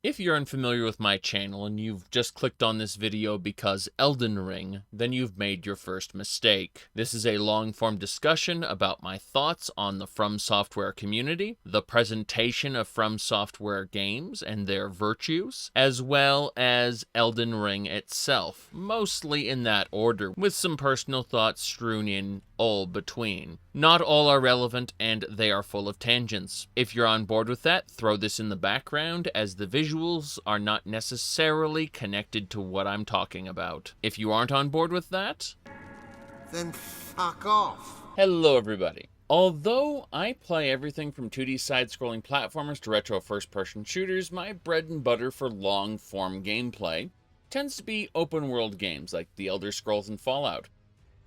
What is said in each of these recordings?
If you're unfamiliar with my channel and you've just clicked on this video because Elden Ring, then you've made your first mistake. This is a long-form discussion about my thoughts on the From Software community, the presentation of From Software games and their virtues, as well as Elden Ring itself, mostly in that order, with some personal thoughts strewn in all between. Not all are relevant, and they are full of tangents. If you're on board with that, throw this in the background, as the visuals are not necessarily connected to what I'm talking about. If you aren't on board with that, then fuck off. hello everybody. Although I play everything from 2D side-scrolling platformers to retro first-person shooters, my bread and butter for long-form gameplay tends to be open-world games like The Elder Scrolls and Fallout.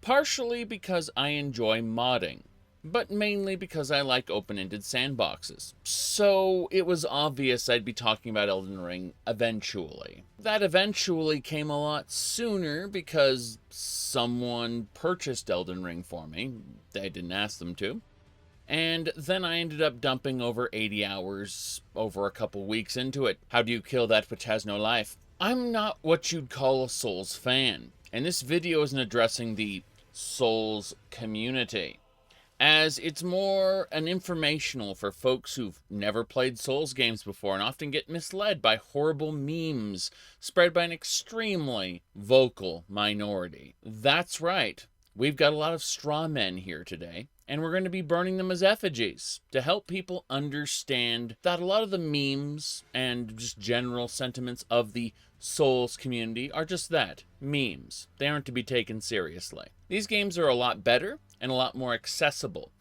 Partially because I enjoy modding, but mainly because I like open-ended sandboxes. So it was obvious I'd be talking about Elden Ring eventually. That eventually came a lot sooner because someone purchased Elden Ring for me. I didn't ask them to. And then I ended up dumping over 80 hours over a couple weeks into it. How do you kill that which has no life? I'm not what you'd call a Souls fan, and this video isn't addressing the Souls community, as it's more an informational for folks who've never played Souls games before and often get misled by horrible memes spread by an extremely vocal minority. That's right, we've got a lot of straw men here today, and we're going to be burning them as effigies to help people understand that a lot of the memes and just general sentiments of the Souls community are just that, memes. They aren't to be taken seriously. These games are a lot better and a lot more accessible,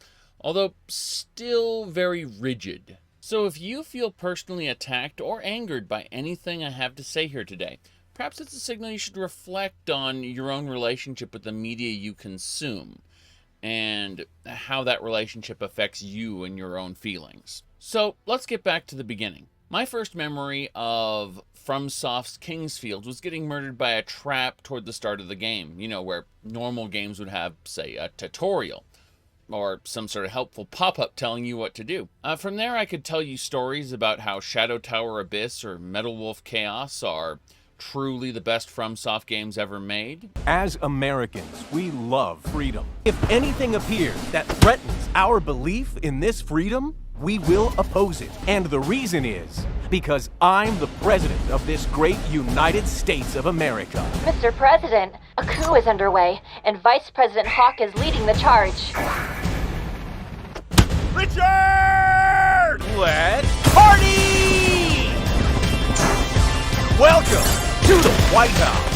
although still very rigid. So if you feel personally attacked or angered by anything I have to say here today, perhaps it's a signal you should reflect on your own relationship with the media you consume, and how that relationship affects you and your own feelings. So let's get back to the beginning. My first memory of FromSoft's Kingsfield was getting murdered by a trap toward the start of the game, you know, where normal games would have, say, a tutorial or some sort of helpful pop-up telling you what to do. From there, I could tell you stories about how Shadow Tower Abyss or Metal Wolf Chaos are truly the best FromSoft games ever made. As Americans, we love freedom. If anything appears that threatens our belief in this freedom, we will oppose it. And the reason is because I'm the president of this great United States of America. Mr. President, a coup is underway, and Vice President Hawk is leading the charge. Richard! Let's party! Welcome to the White House.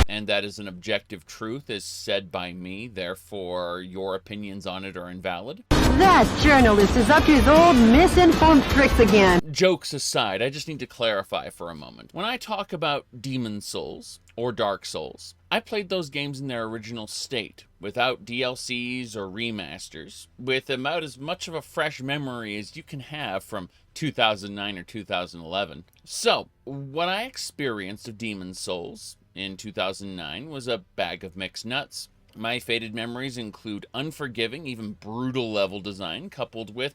And that is an objective truth as said by me, therefore your opinions on it are invalid. That journalist is up to his old misinformed tricks again. Jokes aside, I just need to clarify for a moment. When I talk about Demon Souls or Dark Souls, I played those games in their original state, without DLCs or remasters, with about as much of a fresh memory as you can have from 2009 or 2011. So, what I experienced of Demon Souls in 2009 was a bag of mixed nuts. My faded memories include unforgiving, even brutal level design, coupled with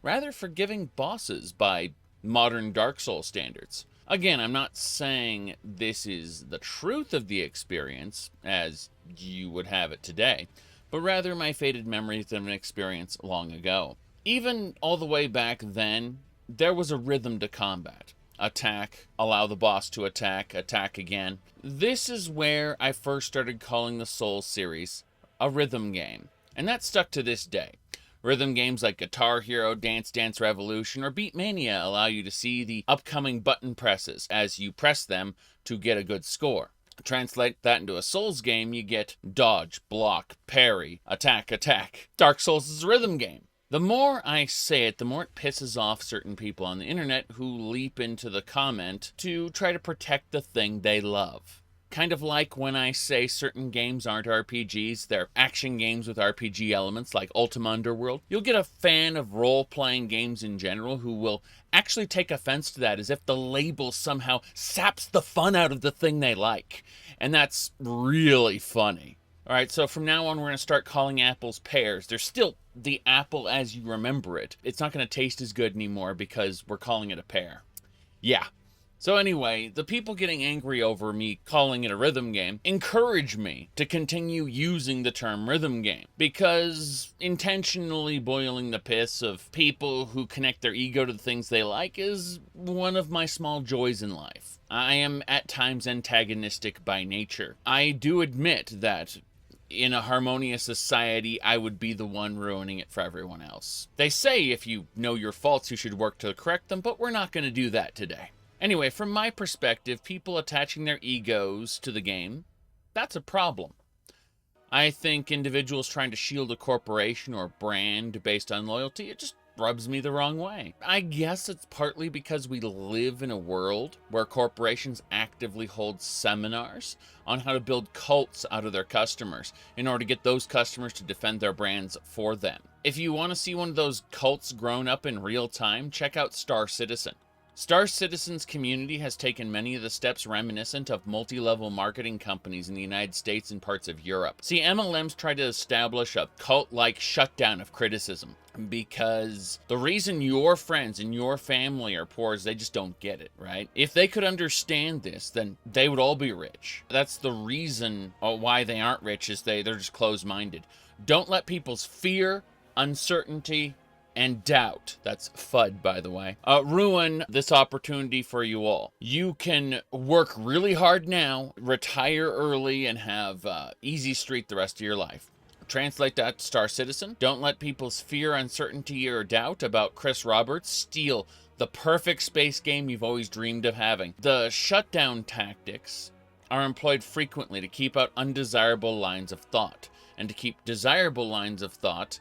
rather forgiving bosses by modern Dark Souls standards. Again, I'm not saying this is the truth of the experience, as you would have it today, but rather my faded memories of an experience long ago. Even all the way back then, there was a rhythm to combat. Attack, allow the boss to attack, attack again. This is where I first started calling the Souls series a rhythm game, and that stuck to this day. Rhythm games like Guitar Hero, Dance Dance Revolution, or Beatmania allow you to see the upcoming button presses as you press them to get a good score. Translate that into a Souls game, you get dodge, block, parry, attack, attack. Dark Souls is a rhythm game. The more I say it, the more it pisses off certain people on the internet who leap into the comment to try to protect the thing they love. Kind of like when I say certain games aren't RPGs, they're action games with RPG elements like Ultima Underworld. You'll get a fan of role-playing games in general who will actually take offense to that as if the label somehow saps the fun out of the thing they like. And that's really funny. All right, so from now on, we're going to start calling apples pears. They're still the apple as you remember it. It's not going to taste as good anymore because we're calling it a pear. Yeah. So anyway, the people getting angry over me calling it a rhythm game encourage me to continue using the term rhythm game, because intentionally boiling the piss of people who connect their ego to the things they like is one of my small joys in life. I am at times antagonistic by nature. I do admit that in a harmonious society, I would be the one ruining it for everyone else. They say if you know your faults, you should work to correct them, but we're not going to do that today. Anyway, from my perspective, people attaching their egos to the game, that's a problem. I think individuals trying to shield a corporation or brand based on loyalty, it just rubs me the wrong way. I guess it's partly because we live in a world where corporations actively hold seminars on how to build cults out of their customers in order to get those customers to defend their brands for them. If you want to see one of those cults grown up in real time, check out Star Citizen. Star Citizen's community has taken many of the steps reminiscent of multi-level marketing companies in the United States and parts of Europe. See, MLMs try to establish a cult-like shutdown of criticism, because the reason your friends and your family are poor is they just don't get it, right? If they could understand this, then they would all be rich. That's the reason why they aren't rich, is they're just closed-minded. Don't let people's fear, uncertainty, and doubt, that's FUD by the way, ruin this opportunity for you all. You can work really hard now, retire early, and have easy street the rest of your life. Translate that to Star Citizen. Don't let people's fear, uncertainty, or doubt about Chris Roberts steal the perfect space game you've always dreamed of having. The shutdown tactics are employed frequently to keep out undesirable lines of thought, and to keep desirable lines of thought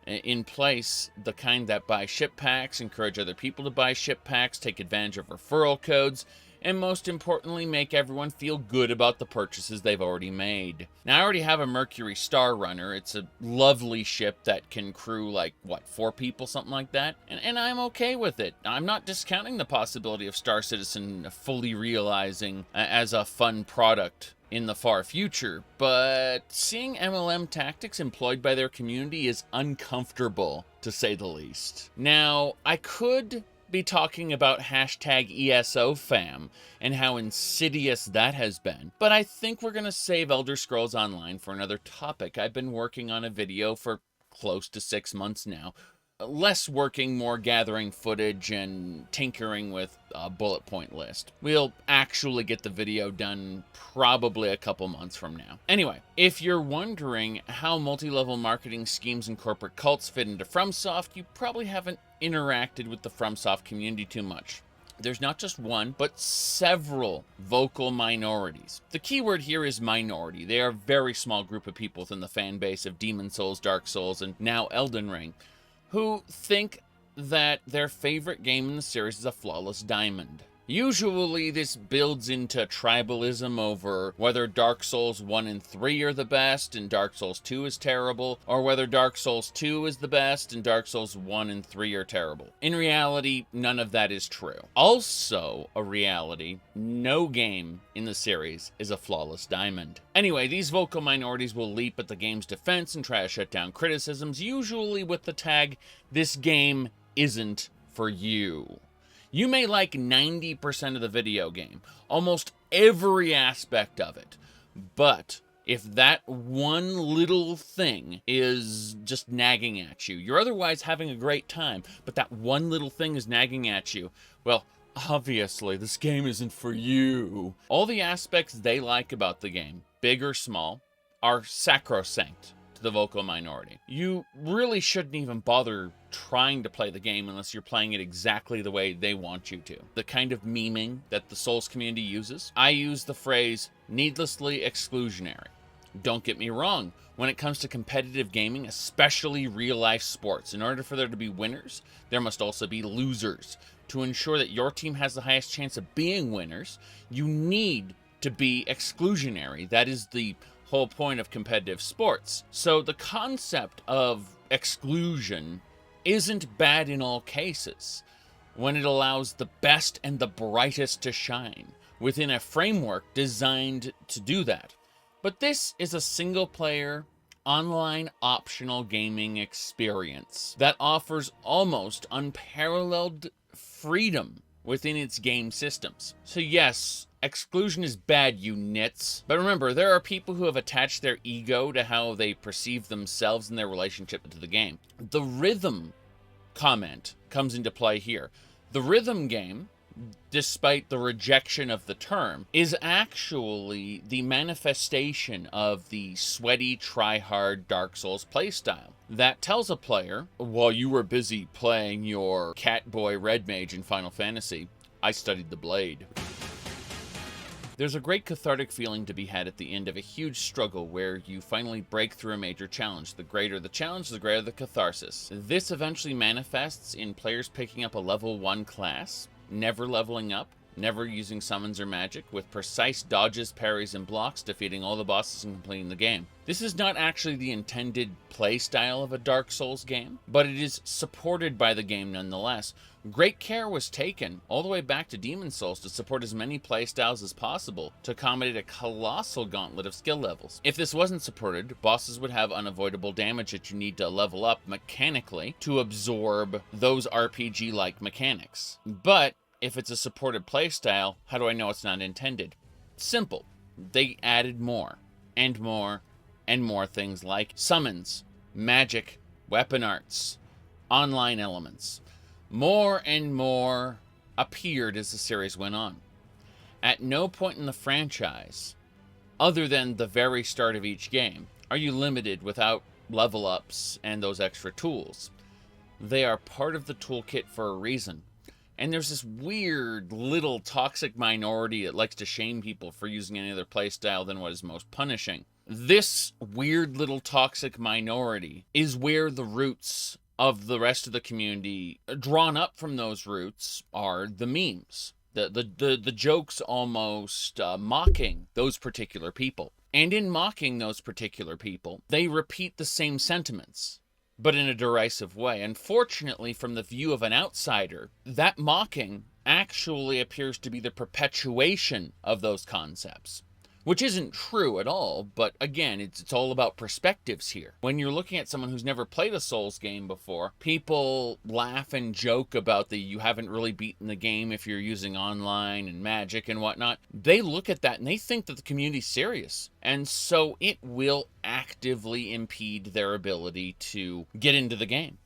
in place, the kind that buy ship packs, encourage other people to buy ship packs, take advantage of referral codes, and most importantly, make everyone feel good about the purchases they've already made. Now, I already have a Mercury Star Runner. It's a lovely ship that can crew, like, 4 people, something like that, and I'm okay with it. I'm not discounting the possibility of Star Citizen fully realizing as a fun product in the far future, but seeing MLM tactics employed by their community is uncomfortable, to say the least. Now, I could be talking about hashtag ESOFam and how insidious that has been, but I think we're going to save Elder Scrolls Online for another topic. I've been working on a video for close to 6 months now. Less working, more gathering footage and tinkering with a bullet point list. We'll actually get the video done probably a couple months from now. Anyway, if you're wondering how multi-level marketing schemes and corporate cults fit into FromSoft, you probably haven't interacted with the FromSoft community too much. There's not just one, but several vocal minorities. The key word here is minority. They are a very small group of people within the fan base of Demon's Souls, Dark Souls, and now Elden Ring, who think that their favorite game in the series is a flawless diamond. Usually this builds into tribalism over whether Dark Souls 1 and 3 are the best and Dark Souls 2 is terrible, or whether Dark Souls 2 is the best and Dark Souls 1 and 3 are terrible. In reality, none of that is true. Also a reality, no game in the series is a flawless diamond. Anyway, these vocal minorities will leap at the game's defense and try to shut down criticisms, usually with the tag, "This game isn't for you." You may like 90% of the video game, almost every aspect of it, but if that one little thing is just nagging at you, you're otherwise having a great time, but that one little thing is nagging at you, well, obviously this game isn't for you. All the aspects they like about the game, big or small, are sacrosanct to the vocal minority. You really shouldn't even bother trying to play the game unless you're playing it exactly the way they want you to. The kind of memeing that the Souls community uses, I use the phrase needlessly exclusionary. Don't get me wrong, when it comes to competitive gaming, especially real-life sports, in order for there to be winners, there must also be losers. To ensure that your team has the highest chance of being winners, you need to be exclusionary. That is the whole point of competitive sports. So the concept of exclusion isn't bad in all cases when it allows the best and the brightest to shine within a framework designed to do that. But this is a single-player, online optional gaming experience that offers almost unparalleled freedom within its game systems. So yes, exclusion is bad, you nits. But remember, there are people who have attached their ego to how they perceive themselves and their relationship to the game. The rhythm comment comes into play here. The rhythm game, despite the rejection of the term, is actually the manifestation of the sweaty, try-hard Dark Souls playstyle that tells a player, while you were busy playing your Catboy Red Mage in Final Fantasy, I studied the blade. There's a great cathartic feeling to be had at the end of a huge struggle where you finally break through a major challenge. The greater the challenge, the greater the catharsis. This eventually manifests in players picking up a level 1 class, never leveling up, never using summons or magic, with precise dodges, parries, and blocks, defeating all the bosses and completing the game. This is not actually the intended playstyle of a Dark Souls game, but it is supported by the game nonetheless. Great care was taken, all the way back to Demon Souls, to support as many playstyles as possible to accommodate a colossal gauntlet of skill levels. If this wasn't supported, bosses would have unavoidable damage that you need to level up mechanically to absorb those RPG-like mechanics. But if it's a supported playstyle, how do I know it's not intended? Simple. They added more, and more, and more things like summons, magic, weapon arts, online elements. More and more appeared as the series went on. At no point in the franchise, other than the very start of each game, are you limited without level ups and those extra tools. They are part of the toolkit for a reason. And there's this weird little toxic minority that likes to shame people for using any other playstyle than what is most punishing. This weird little toxic minority is where the roots of the rest of the community, drawn up from those roots, are the memes. The jokes almost mocking those particular people. And in mocking those particular people, they repeat the same sentiments, but in a derisive way. Unfortunately, from the view of an outsider, that mocking actually appears to be the perpetuation of those concepts. Which isn't true at all, but again, it's all about perspectives here. When you're looking at someone who's never played a Souls game before, people laugh and joke about you haven't really beaten the game if you're using online and magic and whatnot. They look at that and they think that the community's serious. And so it will actively impede their ability to get into the game.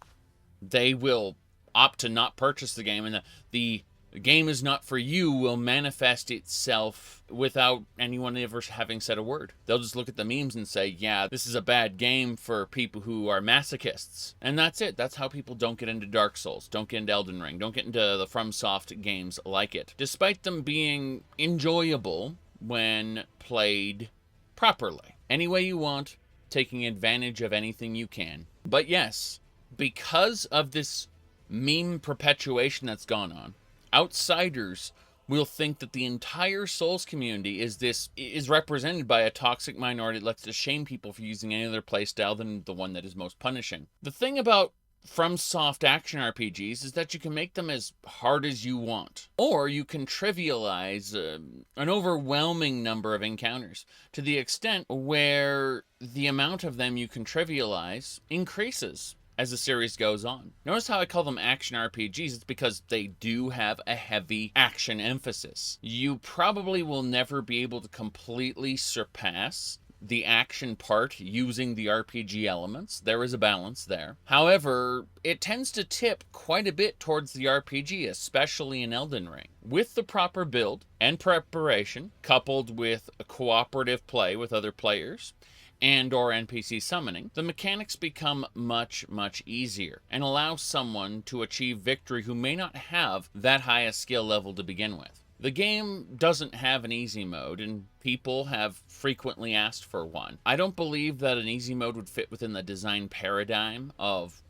They will opt to not purchase the game, and the game is not for you will manifest itself without anyone ever having said a word. They'll just look at the memes and say, yeah, this is a bad game for people who are masochists. And that's it. That's how people don't get into Dark Souls, don't get into Elden Ring, don't get into the Fromsoft games like it, despite them being enjoyable when played properly. Any way you want, taking advantage of anything you can. But yes, because of this meme perpetuation that's gone on, outsiders will think that the entire Souls community is represented by a toxic minority that likes to shame people for using any other playstyle than the one that is most punishing. The thing about Fromsoft Action RPGs is that you can make them as hard as you want, or you can trivialize an overwhelming number of encounters to the extent where the amount of them you can trivialize increases as the series goes on. Notice how I call them action RPGs. It's because they do have a heavy action emphasis. You probably will never be able to completely surpass the action part using the RPG elements. There is a balance there. However, it tends to tip quite a bit towards the RPG, especially in Elden Ring. With the proper build and preparation, coupled with a cooperative play with other players, and or NPC summoning, the mechanics become much, much easier and allow someone to achieve victory who may not have that high a skill level to begin with. The game doesn't have an easy mode, and people have frequently asked for one. I don't believe that an easy mode would fit within the design paradigm of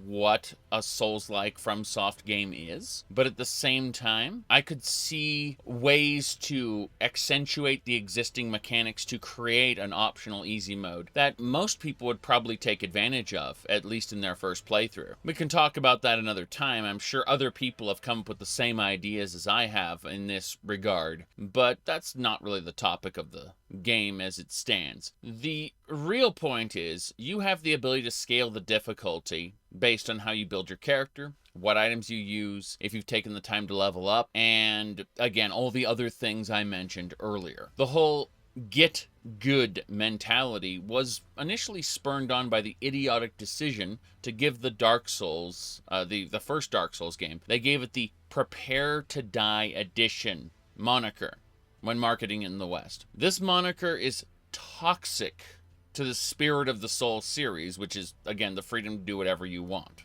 what a Souls-like Fromsoft game is, but at the same time, I could see ways to accentuate the existing mechanics to create an optional easy mode that most people would probably take advantage of, at least in their first playthrough. We can talk about that another time. I'm sure other people have come up with the same ideas as I have in this regard, but that's not really the topic of the game as it stands. The real point is you have the ability to scale the difficulty based on how you build your character, what items you use, if you've taken the time to level up, and again, all the other things I mentioned earlier. The whole get good mentality was initially spurned on by the idiotic decision to give the Dark Souls, the first Dark Souls game, they gave it the Prepare to Die edition moniker when marketing in the West. This moniker is toxic to the spirit of the Souls series, which is, again, the freedom to do whatever you want,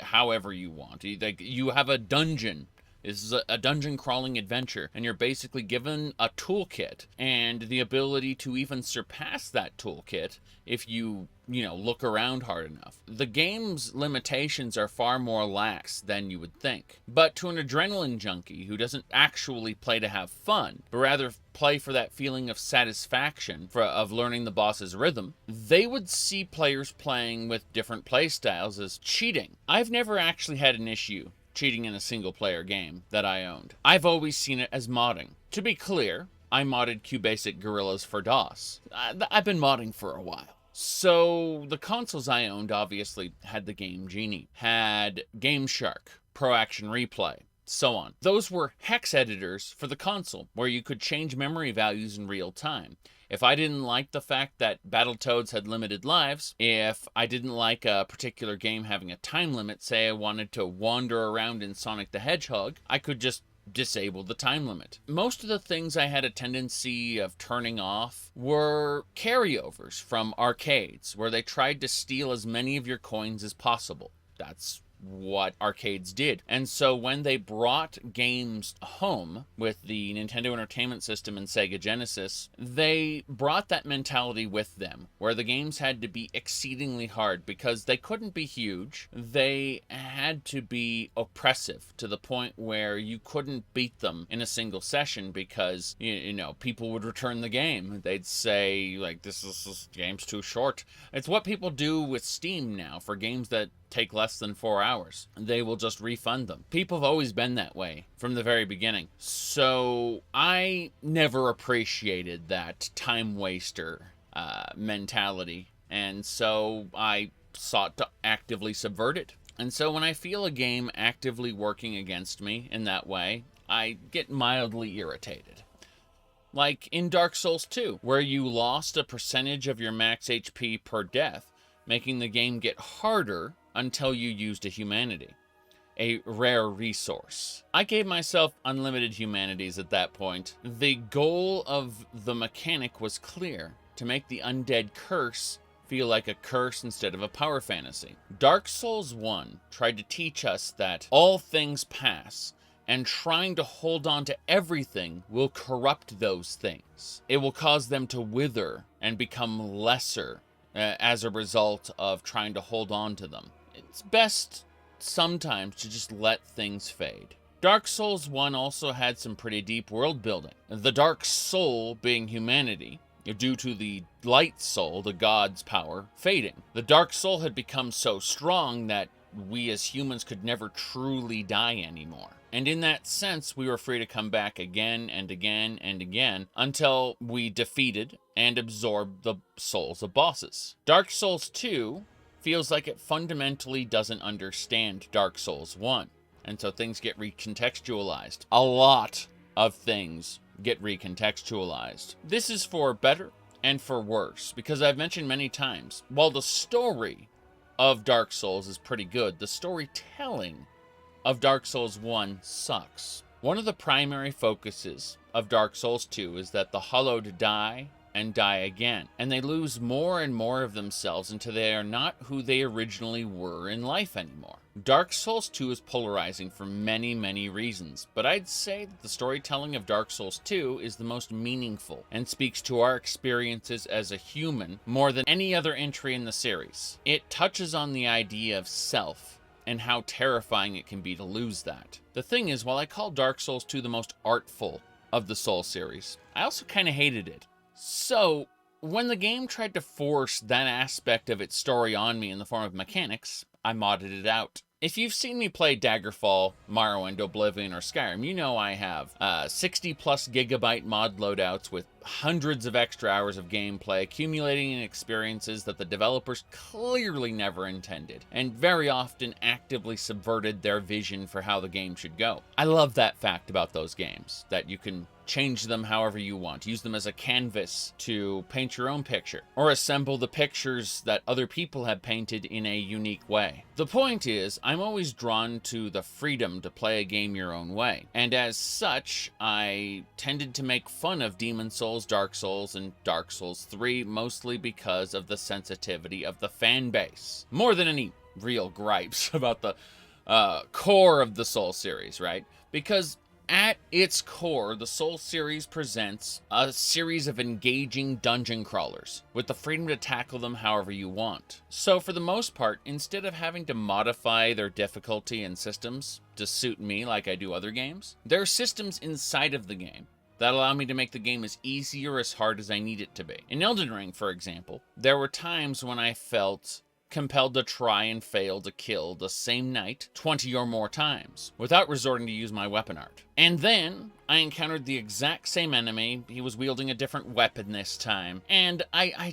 however you want. You have a dungeon. This is a dungeon crawling adventure, and you're basically given a toolkit and the ability to even surpass that toolkit if you look around hard enough. The game's limitations are far more lax than you would think. But to an adrenaline junkie who doesn't actually play to have fun, but rather play for that feeling of satisfaction of learning the boss's rhythm, they would see players playing with different playstyles as cheating. I've never actually had an issue cheating in a single-player game that I owned. I've always seen it as modding. To be clear, I modded QBasic Gorillas for DOS. I've been modding for a while. So the consoles I owned obviously had the Game Genie, had Game Shark, Pro Action Replay, so on. Those were hex editors for the console, where you could change memory values in real time. If I didn't like the fact that Battletoads had limited lives, if I didn't like a particular game having a time limit, say I wanted to wander around in Sonic the Hedgehog, I could just disable the time limit. Most of the things I had a tendency of turning off were carryovers from arcades, where they tried to steal as many of your coins as possible. That's what arcades did. And so when they brought games home with the Nintendo Entertainment System and Sega Genesis, they brought that mentality with them, where the games had to be exceedingly hard because they couldn't be huge. They had to be oppressive to the point where you couldn't beat them in a single session because, people would return the game. They'd say, this game's too short. It's what people do with Steam now for games that take less than 4 hours. They will just refund them. People have always been that way from the very beginning. So I never appreciated that time waster mentality. And so I sought to actively subvert it. And so when I feel a game actively working against me in that way, I get mildly irritated. Like in Dark Souls 2, where you lost a percentage of your max HP per death, making the game get harder until you used a humanity, a rare resource. I gave myself unlimited humanities at that point. The goal of the mechanic was clear: to make the undead curse feel like a curse instead of a power fantasy. Dark Souls 1 tried to teach us that all things pass, and trying to hold on to everything will corrupt those things. It will cause them to wither and become lesser as a result of trying to hold on to them. It's best sometimes to just let things fade. Dark Souls 1 also had some pretty deep world building. The Dark Soul being humanity, due to the Light Soul, the god's power, fading. The Dark Soul had become so strong that we as humans could never truly die anymore. And in that sense, we were free to come back again and again and again until we defeated and absorbed the souls of bosses. Dark Souls 2 feels like it fundamentally doesn't understand Dark Souls 1, and so things get recontextualized. A lot of things get recontextualized. This is for better and for worse, because I've mentioned many times, while the story of Dark Souls is pretty good, the storytelling of Dark Souls 1 sucks. One of the primary focuses of Dark Souls 2 is that the Hallowed die and die again, and they lose more and more of themselves until they are not who they originally were in life anymore. Dark Souls 2 is polarizing for many, many reasons, but I'd say that the storytelling of Dark Souls 2 is the most meaningful and speaks to our experiences as a human more than any other entry in the series. It touches on the idea of self and how terrifying it can be to lose that. The thing is, while I call Dark Souls 2 the most artful of the Souls series, I also kind of hated it. So, when the game tried to force that aspect of its story on me in the form of mechanics, I modded it out. If you've seen me play Daggerfall, Morrowind, Oblivion, or Skyrim, you know I have 60 plus gigabyte mod loadouts with hundreds of extra hours of gameplay, accumulating in experiences that the developers clearly never intended, and very often actively subverted their vision for how the game should go. I love that fact about those games, that you can change them however you want, use them as a canvas to paint your own picture, or assemble the pictures that other people have painted in a unique way. The point is, I'm always drawn to the freedom to play a game your own way, and as such, I tended to make fun of Demon's Souls, Dark Souls, and Dark Souls 3, mostly because of the sensitivity of the fan base, more than any real gripes about the core of the Soul series, right? Because at its core, the Soul series presents a series of engaging dungeon crawlers, with the freedom to tackle them however you want. So for the most part, instead of having to modify their difficulty and systems to suit me like I do other games, there are systems inside of the game that allow me to make the game as easy or as hard as I need it to be. In Elden Ring, for example, there were times when I felt compelled to try and fail to kill the same knight 20 or more times without resorting to use my weapon art. And then I encountered the exact same enemy. He was wielding a different weapon this time, and I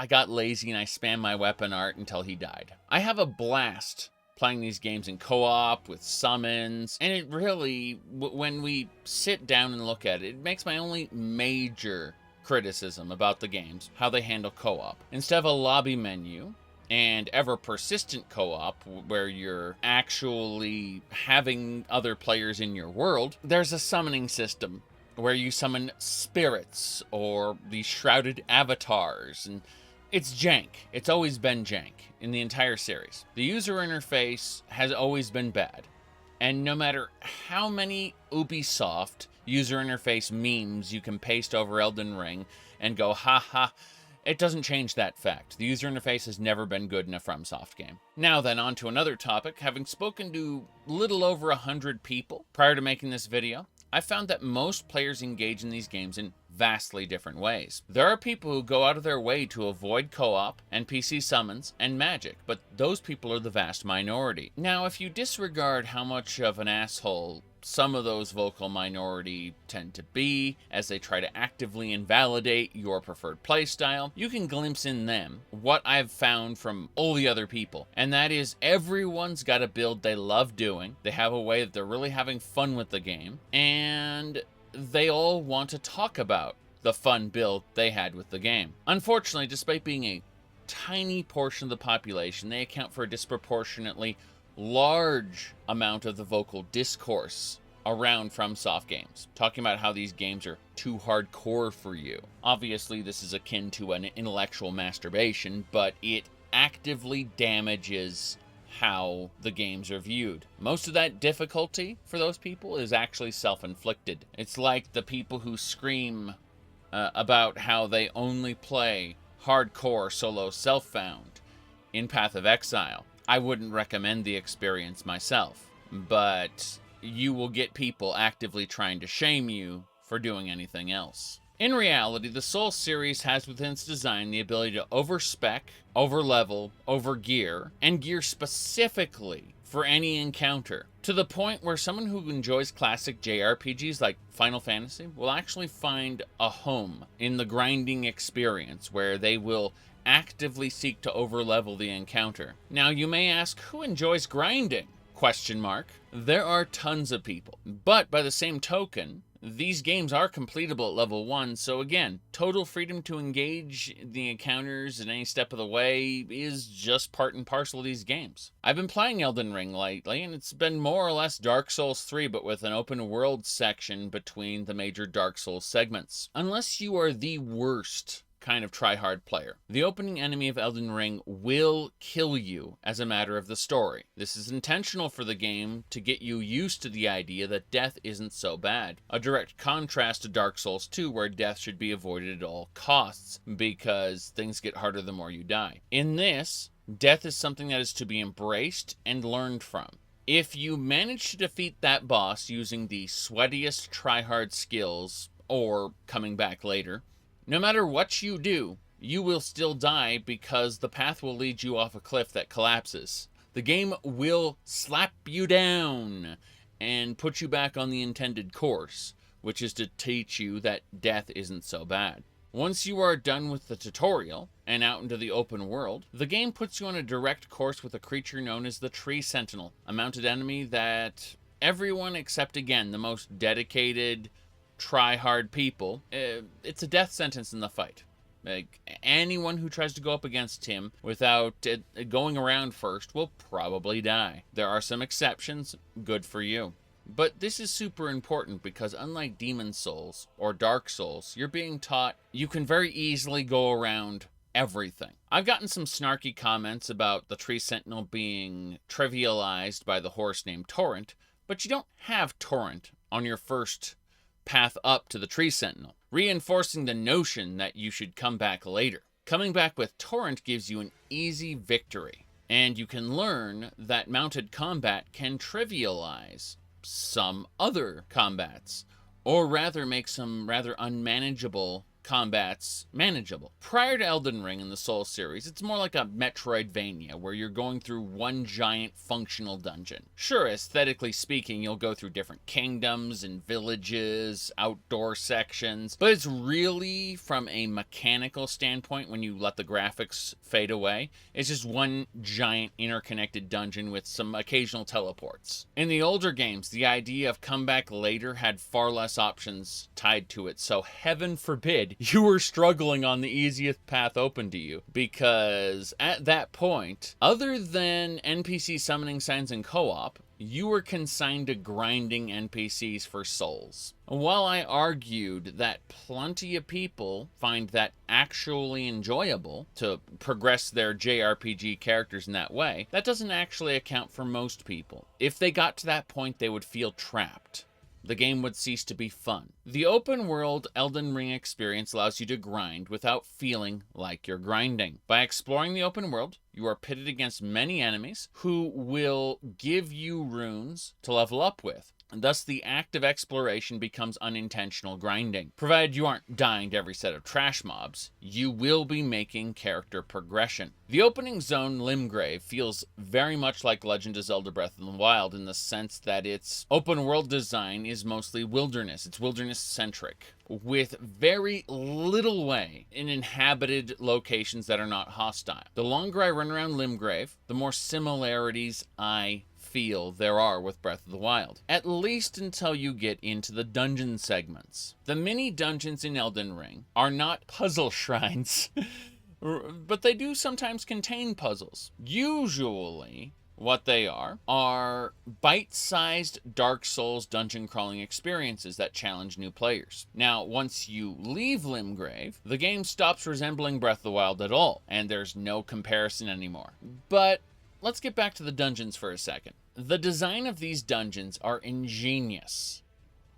got lazy and I spammed my weapon art until he died. I have a blast playing these games in co-op with summons, and it really, when we sit down and look at it, it makes my only major criticism about the games how they handle co-op. Instead of a lobby menu and ever-persistent co-op, where you're actually having other players in your world, there's a summoning system where you summon spirits or these shrouded avatars, and it's jank. It's always been jank in the entire series. The user interface has always been bad, and no matter how many Ubisoft user interface memes you can paste over Elden Ring and go, ha ha, it doesn't change that fact. The user interface has never been good in a Fromsoft game. Now then, on to another topic. Having spoken to little over 100 people prior to making this video, I found that most players engage in these games in vastly different ways. There are people who go out of their way to avoid co-op and PC summons and magic, but those people are the vast minority. Now, if you disregard how much of an asshole some of those vocal minority tend to be, as they try to actively invalidate your preferred playstyle, you can glimpse in them what I've found from all the other people. And that is, everyone's got a build they love doing, they have a way that they're really having fun with the game, and they all want to talk about the fun build they had with the game. Unfortunately, despite being a tiny portion of the population, they account for a disproportionately large amount of the vocal discourse around FromSoft games, talking about how these games are too hardcore for you. Obviously, this is akin to an intellectual masturbation, but it actively damages how the games are viewed. Most of that difficulty for those people is actually self-inflicted. It's like the people who scream about how they only play hardcore solo self-found in Path of Exile. I wouldn't recommend the experience myself, but you will get people actively trying to shame you for doing anything else. In reality, the Soul series has within its design the ability to overspec, overlevel, overgear, and gear specifically for any encounter, to the point where someone who enjoys classic JRPGs like Final Fantasy will actually find a home in the grinding experience where they will actively seek to overlevel the encounter. Now, you may ask, who enjoys grinding? Question mark. There are tons of people, but by the same token, these games are completable at level 1, so again, total freedom to engage the encounters in any step of the way is just part and parcel of these games. I've been playing Elden Ring lately, and it's been more or less Dark Souls 3, but with an open world section between the major Dark Souls segments. Unless you are the worst kind of try-hard player, the opening enemy of Elden Ring will kill you as a matter of the story. This is intentional for the game to get you used to the idea that death isn't so bad. A direct contrast to Dark Souls 2, where death should be avoided at all costs because things get harder the more you die. In this, death is something that is to be embraced and learned from. If you manage to defeat that boss using the sweatiest try-hard skills, or coming back later, no matter what you do, you will still die because the path will lead you off a cliff that collapses. the game will slap you down and put you back on the intended course, which is to teach you that death isn't so bad. Once you are done with the tutorial and out into the open world, the game puts you on a direct course with a creature known as the Tree Sentinel, a mounted enemy that everyone except, again, the most dedicated, try-hard people, it's a death sentence in the fight. Like, anyone who tries to go up against him without going around first will probably die. There are some exceptions, good for you. But this is super important because unlike Demon Souls or Dark Souls, you're being taught you can very easily go around everything. I've gotten some snarky comments about the Tree Sentinel being trivialized by the horse named Torrent, but you don't have Torrent on your first path up to the Tree Sentinel, reinforcing the notion that you should come back later. Coming back with Torrent gives you an easy victory, and you can learn that mounted combat can trivialize some other combats, or rather make some rather unmanageable combats manageable. Prior to Elden Ring in the Souls series, it's more like a Metroidvania, where you're going through one giant functional dungeon. Sure, aesthetically speaking, you'll go through different kingdoms and villages, outdoor sections, but it's really, from a mechanical standpoint, when you let the graphics fade away, it's just one giant interconnected dungeon with some occasional teleports. In the older games, the idea of come back later had far less options tied to it, so heaven forbid you were struggling on the easiest path open to you, because at that point, other than NPC summoning signs and co-op, you were consigned to grinding NPCs for souls. While I argued that plenty of people find that actually enjoyable to progress their JRPG characters in that way, that doesn't actually account for most people. If they got to that point, they would feel trapped. The game would cease to be fun. The open world Elden Ring experience allows you to grind without feeling like you're grinding. By exploring the open world, you are pitted against many enemies who will give you runes to level up with. And thus, the act of exploration becomes unintentional grinding. Provided you aren't dying to every set of trash mobs, you will be making character progression. The opening zone, Limgrave, feels very much like Legend of Zelda Breath of the Wild in the sense that its open world design is mostly wilderness. It's wilderness-centric, with very little way in inhabited locations that are not hostile. The longer I run around Limgrave, the more similarities I feel there are with Breath of the Wild, at least until you get into the dungeon segments. The mini dungeons in Elden Ring are not puzzle shrines, but they do sometimes contain puzzles. Usually, what they are bite-sized Dark Souls dungeon crawling experiences that challenge new players. Now, once you leave Limgrave, the game stops resembling Breath of the Wild at all, and there's no comparison anymore. But let's get back to the dungeons for a second. The design of these dungeons are ingenious,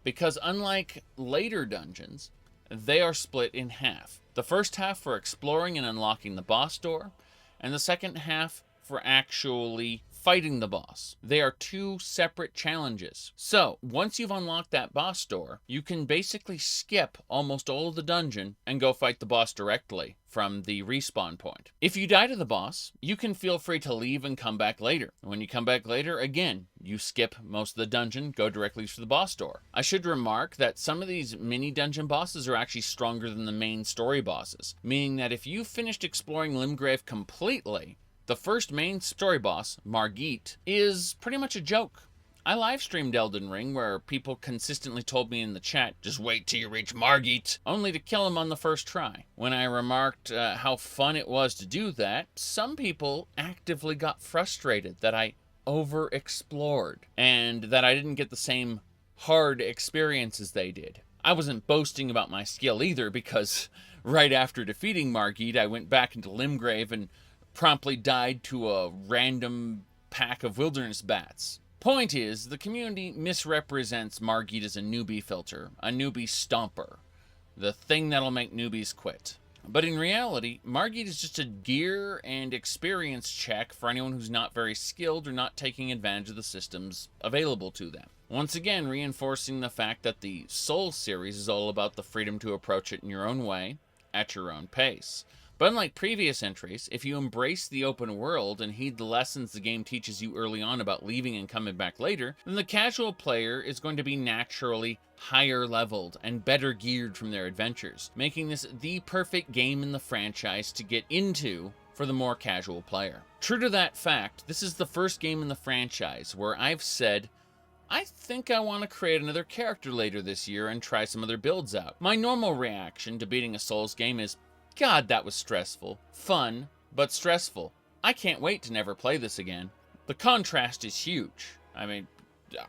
because unlike later dungeons, they are split in half. The first half for exploring and unlocking the boss door, and the second half for actually fighting the boss. They are two separate challenges. So, once you've unlocked that boss door, you can basically skip almost all of the dungeon and go fight the boss directly from the respawn point. If you die to the boss, you can feel free to leave and come back later. When you come back later, again, you skip most of the dungeon, go directly to the boss door. I should remark that some of these mini dungeon bosses are actually stronger than the main story bosses, meaning that if you finished exploring Limgrave completely, the first main story boss, Margit, is pretty much a joke. I live-streamed Elden Ring, where people consistently told me in the chat, just wait till you reach Margit, only to kill him on the first try. When I remarked how fun it was to do that, some people actively got frustrated that I over-explored, and that I didn't get the same hard experiences they did. I wasn't boasting about my skill either, because right after defeating Margit, I went back into Limgrave and promptly died to a random pack of wilderness bats. Point is, the community misrepresents Margit as a newbie filter, a newbie stomper, the thing that'll make newbies quit. But in reality, Margit is just a gear and experience check for anyone who's not very skilled or not taking advantage of the systems available to them. Once again, reinforcing the fact that the Souls series is all about the freedom to approach it in your own way, at your own pace. But unlike previous entries, if you embrace the open world and heed the lessons the game teaches you early on about leaving and coming back later, then the casual player is going to be naturally higher leveled and better geared from their adventures, making this the perfect game in the franchise to get into for the more casual player. True to that fact, this is the first game in the franchise where I've said, I think I want to create another character later this year and try some other builds out. My normal reaction to beating a Souls game is, God, that was stressful. Fun, but stressful. I can't wait to never play this again. The contrast is huge. I mean,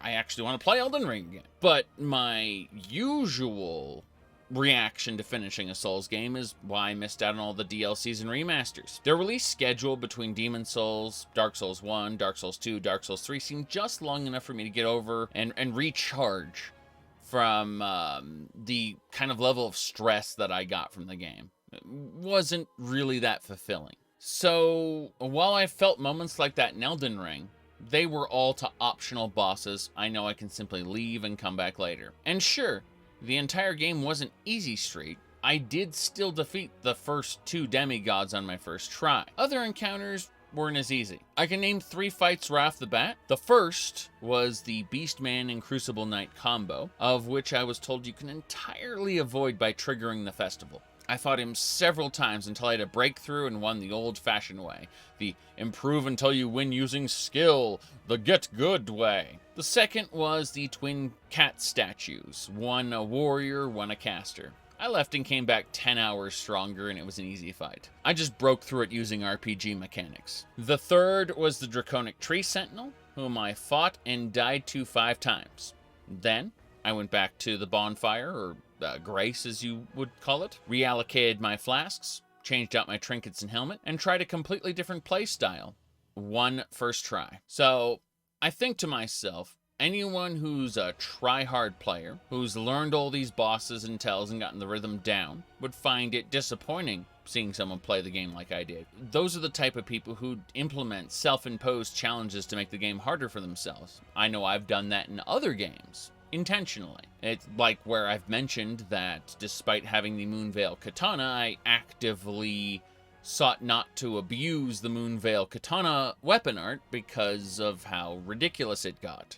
I actually want to play Elden Ring again. But my usual reaction to finishing a Souls game is why I missed out on all the DLCs and remasters. Their release schedule between Demon Souls, Dark Souls 1, Dark Souls 2, Dark Souls 3 seemed just long enough for me to get over and recharge from the kind of level of stress that I got from the game. It wasn't really that fulfilling. So while I felt moments like that in Elden Ring, they were all to optional bosses I know I can simply leave and come back later. And sure, the entire game wasn't easy street. I did still defeat the first 2 demigods on my first try. Other encounters weren't as easy. I can name 3 fights right off the bat. The first was the Beastman and Crucible Knight combo, of which I was told you can entirely avoid by triggering the festival. I fought him several times until I had a breakthrough and won the old-fashioned way. The improve until you win using skill, the get good way. The second was the twin cat statues, one a warrior, one a caster. I left and came back 10 hours stronger and it was an easy fight. I just broke through it using RPG mechanics. The third was the Draconic Tree Sentinel, whom I fought and died to 5 times. Then I went back to the bonfire, or Grace as you would call it, reallocated my flasks, changed out my trinkets and helmet, and tried a completely different play style. One first try. So I think to myself, anyone who's a try-hard player, who's learned all these bosses and tells and gotten the rhythm down, would find it disappointing seeing someone play the game like I did. Those are the type of people who implement self-imposed challenges to make the game harder for themselves. I know I've done that in other games. Intentionally. It's like where I've mentioned that despite having the Moonveil Katana, I actively sought not to abuse the Moonveil Katana weapon art because of how ridiculous it got.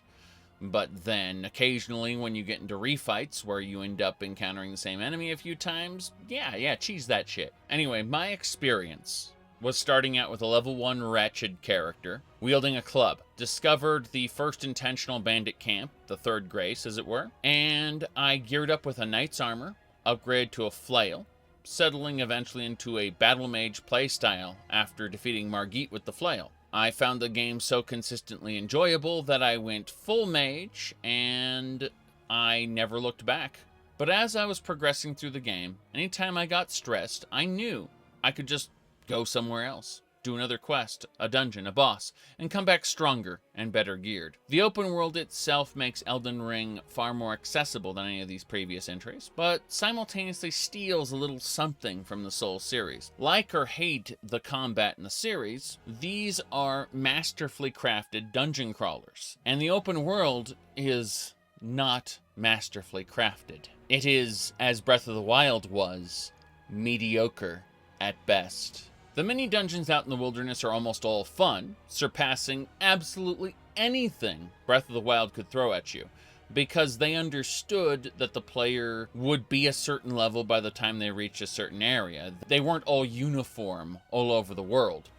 But then occasionally when you get into refights where you end up encountering the same enemy a few times, yeah, cheese that shit. Anyway, my experience was starting out with a level 1 wretched character, wielding a club, discovered the first intentional bandit camp, the third grace as it were, and I geared up with a knight's armor, upgraded to a flail, settling eventually into a battle mage playstyle after defeating Margit with the flail. I found the game so consistently enjoyable that I went full mage, and I never looked back. But as I was progressing through the game, anytime I got stressed, I knew I could just go somewhere else, do another quest, a dungeon, a boss, and come back stronger and better geared. The open world itself makes Elden Ring far more accessible than any of these previous entries, but simultaneously steals a little something from the Souls series. Like or hate the combat in the series, these are masterfully crafted dungeon crawlers, and the open world is not masterfully crafted. It is, as Breath of the Wild was, mediocre at best. The mini dungeons out in the wilderness are almost all fun, surpassing absolutely anything Breath of the Wild could throw at you, because they understood that the player would be a certain level by the time they reached a certain area. They weren't all uniform all over the world.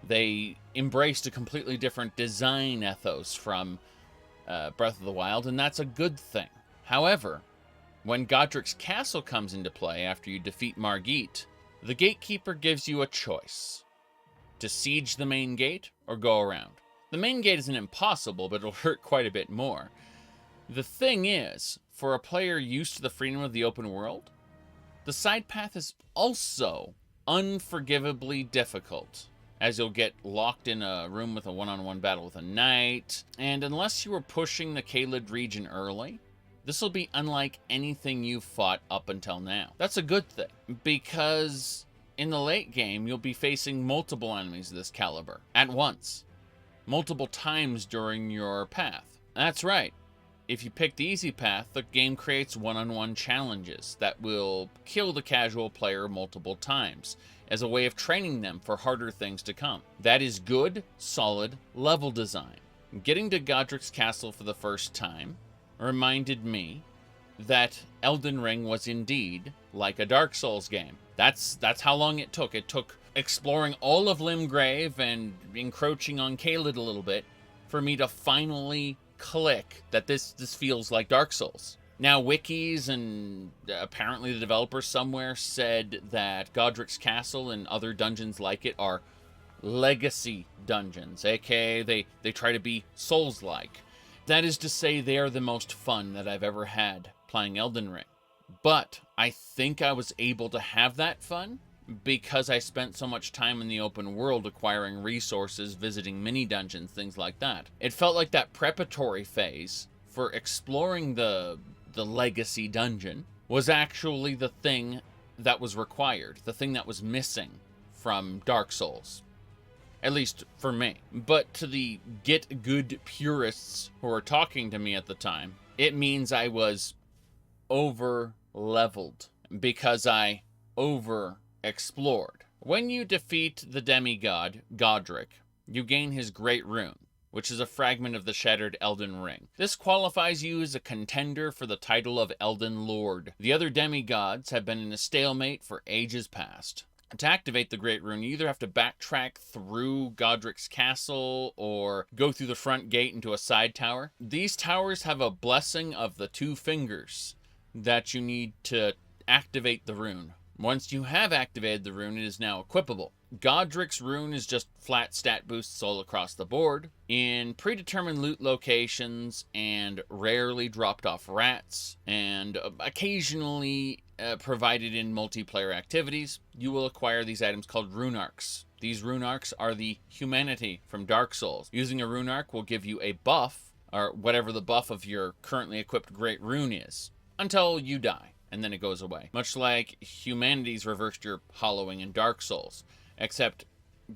They embraced a completely different design ethos from Breath of the Wild, and that's a good thing. However, when Godric's Castle comes into play after you defeat Margit, the gatekeeper gives you a choice: to siege the main gate or go around. The main gate isn't impossible, but it'll hurt quite a bit more. The thing is, for a player used to the freedom of the open world, the side path is also unforgivably difficult, as you'll get locked in a room with a one-on-one battle with a knight, and unless you were pushing the Caelid region early, this will be unlike anything you've fought up until now. That's a good thing, because in the late game, you'll be facing multiple enemies of this caliber at once, multiple times during your path. That's right. If you pick the easy path, the game creates one-on-one challenges that will kill the casual player multiple times as a way of training them for harder things to come. That is good, solid level design. Getting to Godric's Castle for the first time reminded me that Elden Ring was indeed like a Dark Souls game. That's how long it took. It took exploring all of Limgrave and encroaching on Caelid a little bit for me to finally click that this feels like Dark Souls. Now, wikis and apparently the developer somewhere said that Godric's Castle and other dungeons like it are legacy dungeons, aka they try to be Souls-like. That is to say, they are the most fun that I've ever had playing Elden Ring. But I think I was able to have that fun because I spent so much time in the open world acquiring resources, visiting mini dungeons, things like that. It felt like that preparatory phase for exploring the legacy dungeon was actually the thing that was required, the thing that was missing from Dark Souls. At least for me. But to the get good purists who were talking to me at the time, it means I was over-leveled because I over-explored. When you defeat the demigod, Godric, you gain his Great Rune, which is a fragment of the Shattered Elden Ring. This qualifies you as a contender for the title of Elden Lord. The other demigods have been in a stalemate for ages past. To activate the Great Rune, you either have to backtrack through Godric's Castle or go through the front gate into a side tower. These towers have a blessing of the two fingers that you need to activate the rune. Once you have activated the rune, it is now equipable. Godric's rune is just flat stat boosts all across the board, in predetermined loot locations, and rarely dropped off rats, and occasionally provided in multiplayer activities. You will acquire these items called rune arcs. These rune arcs are the humanity from Dark Souls. Using a rune arc will give you a buff, or whatever the buff of your currently equipped Great Rune is, until you die, and then it goes away. Much like humanity's reversed your hollowing in Dark Souls. Except,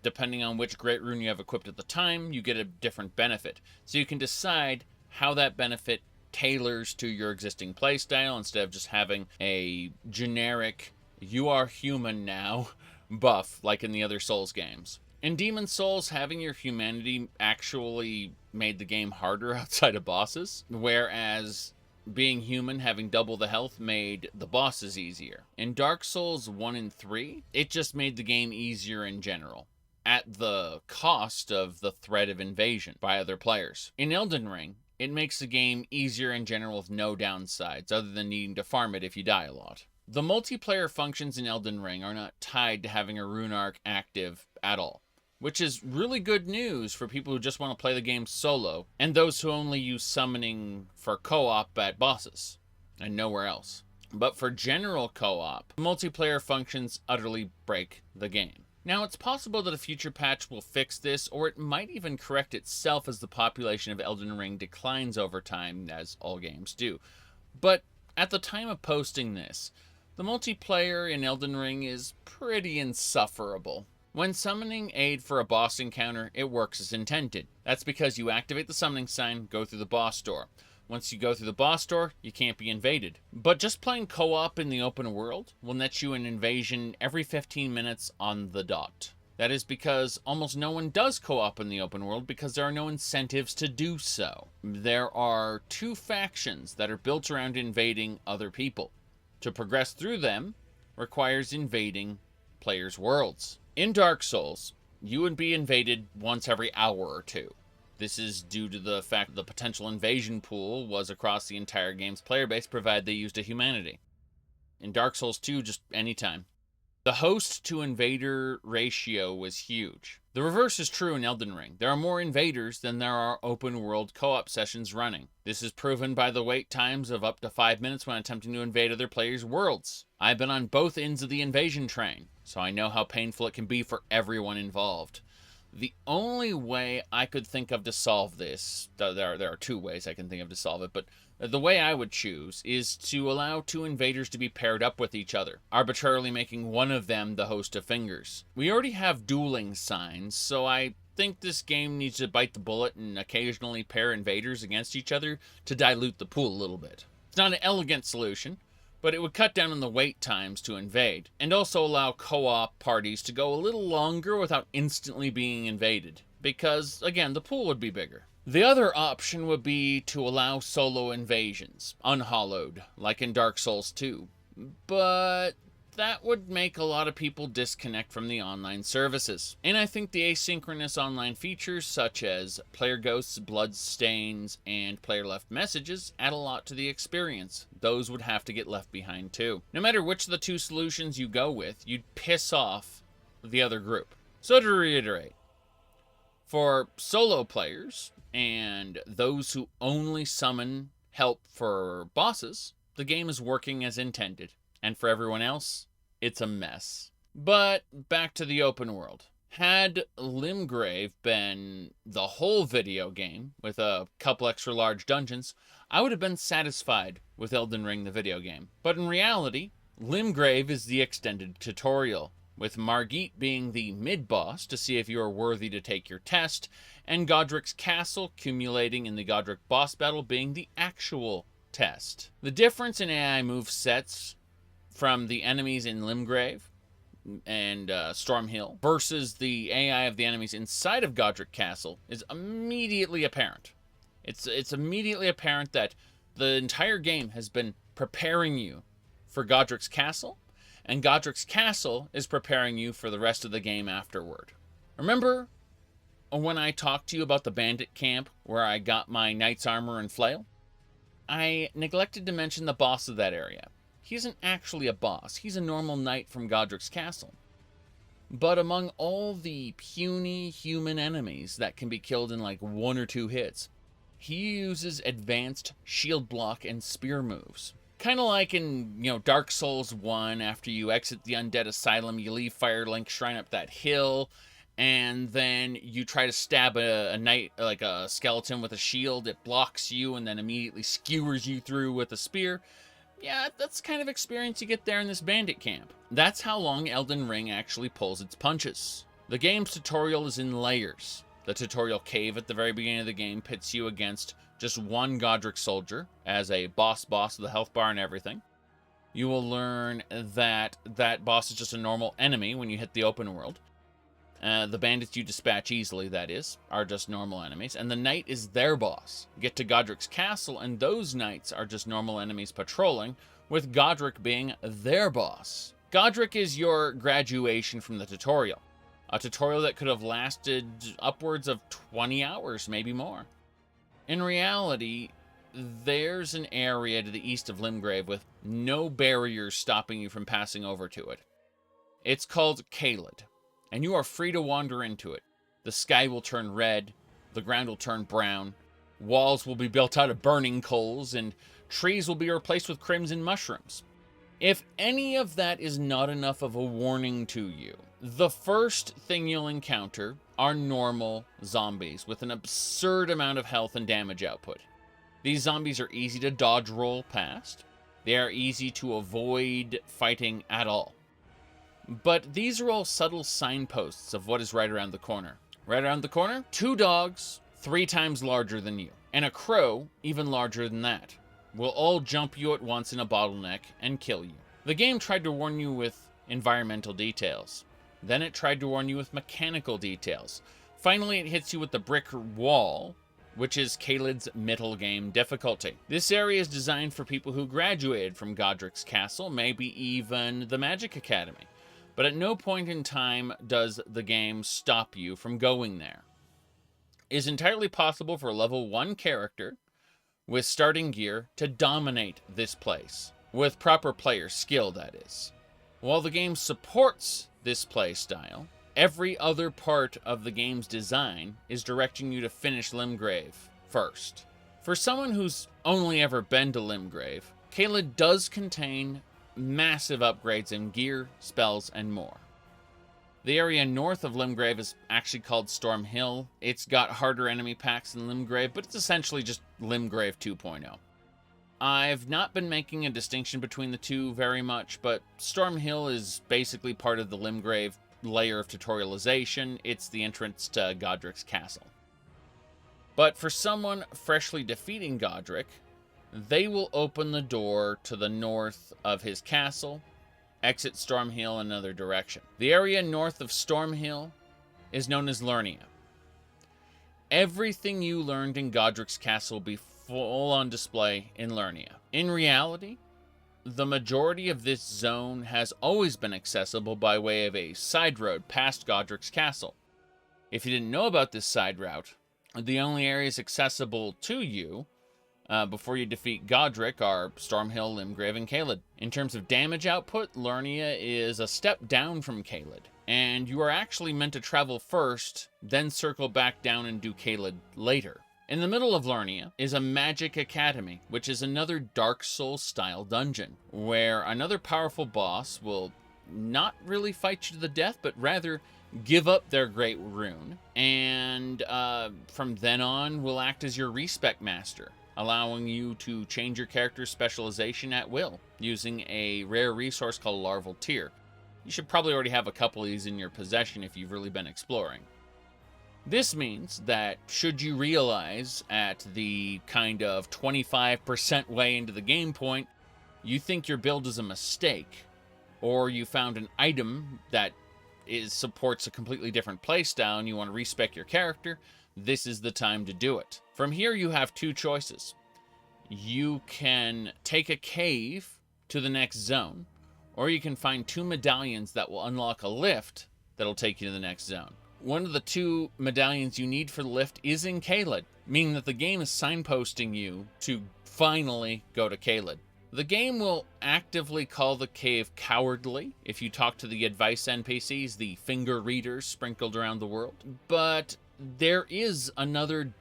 depending on which Great Rune you have equipped at the time, you get a different benefit. So you can decide how that benefit tailors to your existing playstyle instead of just having a generic, you are human now, buff like in the other Souls games. In Demon Souls, having your humanity actually made the game harder outside of bosses, whereas being human, having double the health, made the bosses easier. In Dark Souls 1 and 3, it just made the game easier in general, at the cost of the threat of invasion by other players. In Elden Ring, it makes the game easier in general with no downsides, other than needing to farm it if you die a lot. The multiplayer functions in Elden Ring are not tied to having a rune arc active at all, which is really good news for people who just want to play the game solo, and those who only use summoning for co-op at bosses, and nowhere else. But for general co-op, multiplayer functions utterly break the game. Now, it's possible that a future patch will fix this, or it might even correct itself as the population of Elden Ring declines over time, as all games do. But at the time of posting this, the multiplayer in Elden Ring is pretty insufferable. When summoning aid for a boss encounter, it works as intended. That's because you activate the summoning sign, go through the boss door. Once you go through the boss door, you can't be invaded. But just playing co-op in the open world will net you an invasion every 15 minutes on the dot. That is because almost no one does co-op in the open world because there are no incentives to do so. There are two factions that are built around invading other people. To progress through them requires invading players' worlds. In Dark Souls, you would be invaded once every hour or two. This is due to the fact that the potential invasion pool was across the entire game's player base, provided they used a humanity. In Dark Souls 2, just anytime. The host-to-invader ratio was huge. The reverse is true in Elden Ring. There are more invaders than there are open-world co-op sessions running. This is proven by the wait times of up to 5 minutes when attempting to invade other players' worlds. I've been on both ends of the invasion train, so I know how painful it can be for everyone involved. The only way I could think of to solve this, there are two ways I can think of to solve it, but the way I would choose is to allow two invaders to be paired up with each other, arbitrarily making one of them the host of fingers. We already have dueling signs, so I think this game needs to bite the bullet and occasionally pair invaders against each other to dilute the pool a little bit. It's not an elegant solution, but it would cut down on the wait times to invade, and also allow co-op parties to go a little longer without instantly being invaded, because, again, the pool would be bigger. The other option would be to allow solo invasions, unhollowed, like in Dark Souls 2, but that would make a lot of people disconnect from the online services. And I think the asynchronous online features such as player ghosts, bloodstains, and player left messages add a lot to the experience. Those would have to get left behind too. No matter which of the two solutions you go with, you'd piss off the other group. So to reiterate, for solo players and those who only summon help for bosses, the game is working as intended. And for everyone else, it's a mess. But back to the open world. Had Limgrave been the whole video game, with a couple extra large dungeons, I would have been satisfied with Elden Ring the video game. But in reality, Limgrave is the extended tutorial, with Margit being the mid-boss to see if you are worthy to take your test, and Godric's Castle accumulating in the Godric boss battle being the actual test. The difference in AI movesets from the enemies in Limgrave and Stormhill versus the AI of the enemies inside of Godric Castle is immediately apparent. It's immediately apparent that the entire game has been preparing you for Godric's Castle, and Godric's Castle is preparing you for the rest of the game afterward. Remember when I talked to you about the bandit camp where I got my knight's armor and flail? I neglected to mention the boss of that area. He isn't actually a boss. He's a normal knight from Godric's Castle. But among all the puny human enemies that can be killed in like 1 or 2 hits, he uses advanced shield block and spear moves. Kind of like in, Dark Souls 1, after you exit the Undead Asylum, you leave Firelink Shrine up that hill, and then you try to stab a knight, like a skeleton with a shield. It blocks you and then immediately skewers you through with a spear. Yeah, that's the kind of experience you get there in this bandit camp. That's how long Elden Ring actually pulls its punches. The game's tutorial is in layers. The tutorial cave at the very beginning of the game pits you against just one Godric soldier as a boss with a health bar and everything. You will learn that that boss is just a normal enemy when you hit the open world. The bandits you dispatch easily, that is, are just normal enemies, and the knight is their boss. Get to Godric's Castle, and those knights are just normal enemies patrolling, with Godric being their boss. Godric is your graduation from the tutorial, a tutorial that could have lasted upwards of 20 hours, maybe more. In reality, there's an area to the east of Limgrave with no barriers stopping you from passing over to it. It's called Caelid, and you are free to wander into it. The sky will turn red, the ground will turn brown, walls will be built out of burning coals, and trees will be replaced with crimson mushrooms. If any of that is not enough of a warning to you, the first thing you'll encounter are normal zombies with an absurd amount of health and damage output. These zombies are easy to dodge roll past. They are easy to avoid fighting at all. But these are all subtle signposts of what is right around the corner. Right around the corner, 2 dogs, 3 times larger than you, and a crow even larger than that, will all jump you at once in a bottleneck and kill you. The game tried to warn you with environmental details. Then it tried to warn you with mechanical details. Finally, it hits you with the brick wall, which is Caelid's middle game difficulty. This area is designed for people who graduated from Godric's Castle, maybe even the Magic Academy. But at no point in time does the game stop you from going there. It is entirely possible for a level 1 character with starting gear to dominate this place, with proper player skill, that is. While the game supports this play style, every other part of the game's design is directing you to finish Limgrave first. For someone who's only ever been to Limgrave, Caelid does contain massive upgrades in gear, spells, and more. The area north of Limgrave is actually called Stormhill. It's got harder enemy packs than Limgrave, but it's essentially just Limgrave 2.0. I've not been making a distinction between the two very much, but Stormhill is basically part of the Limgrave layer of tutorialization. It's the entrance to Godric's castle. But for someone freshly defeating Godric, they will open the door to the north of his castle, exit Stormhill in another direction. The area north of Stormhill is known as Lernia. Everything you learned in Godric's castle will be full on display in Lernia. In reality, the majority of this zone has always been accessible by way of a side road past Godric's castle. If you didn't know about this side route, the only areas accessible to you before you defeat Godric are Stormhill, Limgrave, and Caelid. In terms of damage output, Lernia is a step down from Caelid, and you are actually meant to travel first, then circle back down and do Caelid later. In the middle of Lernia is a Magic Academy, which is another Dark Souls-style dungeon, where another powerful boss will not really fight you to the death, but rather give up their great rune, and from then on will act as your respec master, allowing you to change your character's specialization at will, using a rare resource called Larval Tear. You should probably already have a couple of these in your possession if you've really been exploring. This means that should you realize at the kind of 25% way into the game point, you think your build is a mistake, or you found an item that supports a completely different playstyle and you want to respec your character, this is the time to do it. From here, you have two choices. You can take a cave to the next zone, or you can find 2 medallions that will unlock a lift that'll take you to the next zone. One of the 2 medallions you need for the lift is in Caelid, meaning that the game is signposting you to finally go to Caelid. The game will actively call the cave cowardly if you talk to the advice NPCs, the finger readers sprinkled around the world. But there is another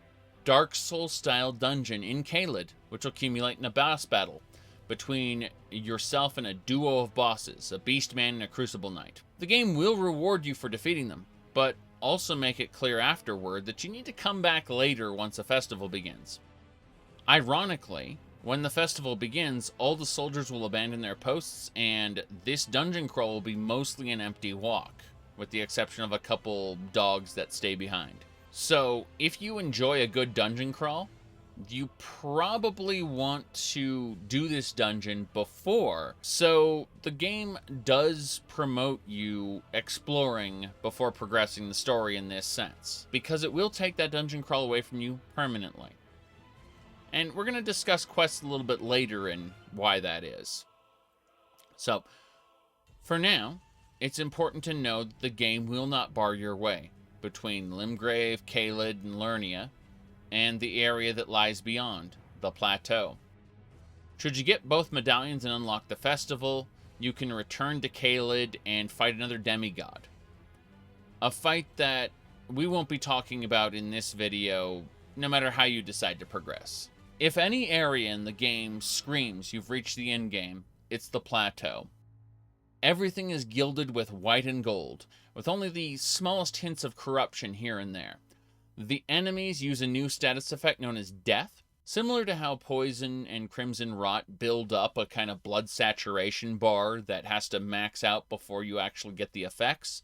Dark Souls-style dungeon in Caelid, which will accumulate in a boss battle between yourself and a duo of bosses, a Beastman and a Crucible Knight. The game will reward you for defeating them, but also make it clear afterward that you need to come back later once a festival begins. Ironically, when the festival begins, all the soldiers will abandon their posts, and this dungeon crawl will be mostly an empty walk, with the exception of a couple dogs that stay behind. So, if you enjoy a good dungeon crawl, you probably want to do this dungeon before. So, the game does promote you exploring before progressing the story in this sense, because it will take that dungeon crawl away from you permanently. And we're going to discuss quests a little bit later and why that is. So, for now, it's important to know that the game will not bar your way between Limgrave, Caelid, and Lernia, and the area that lies beyond, the plateau. Should you get both medallions and unlock the festival, you can return to Caelid and fight another demigod. A fight that we won't be talking about in this video, no matter how you decide to progress. If any area in the game screams you've reached the endgame, it's the plateau. Everything is gilded with white and gold, with only the smallest hints of corruption here and there. The enemies use a new status effect known as Death. Similar to how Poison and Crimson Rot build up a kind of blood saturation bar that has to max out before you actually get the effects,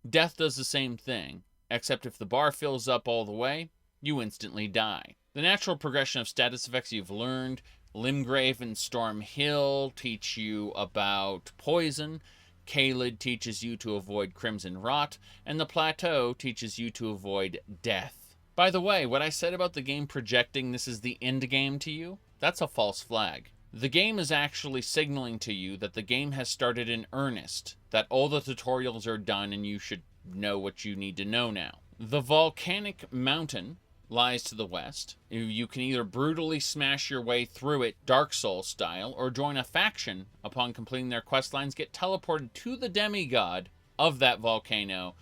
Death does the same thing, except if the bar fills up all the way, you instantly die. The natural progression of status effects you've learned, Limgrave and Stormhill teach you about Poison, Caelid teaches you to avoid Crimson Rot, and the Plateau teaches you to avoid Death. By the way, what I said about the game projecting this is the end game to you, that's a false flag. The game is actually signaling to you that the game has started in earnest, that all the tutorials are done and you should know what you need to know now. The volcanic mountain lies to the west. You can either brutally smash your way through it Dark Souls style, or join a faction upon completing their quest lines, get teleported to the demigod of that volcano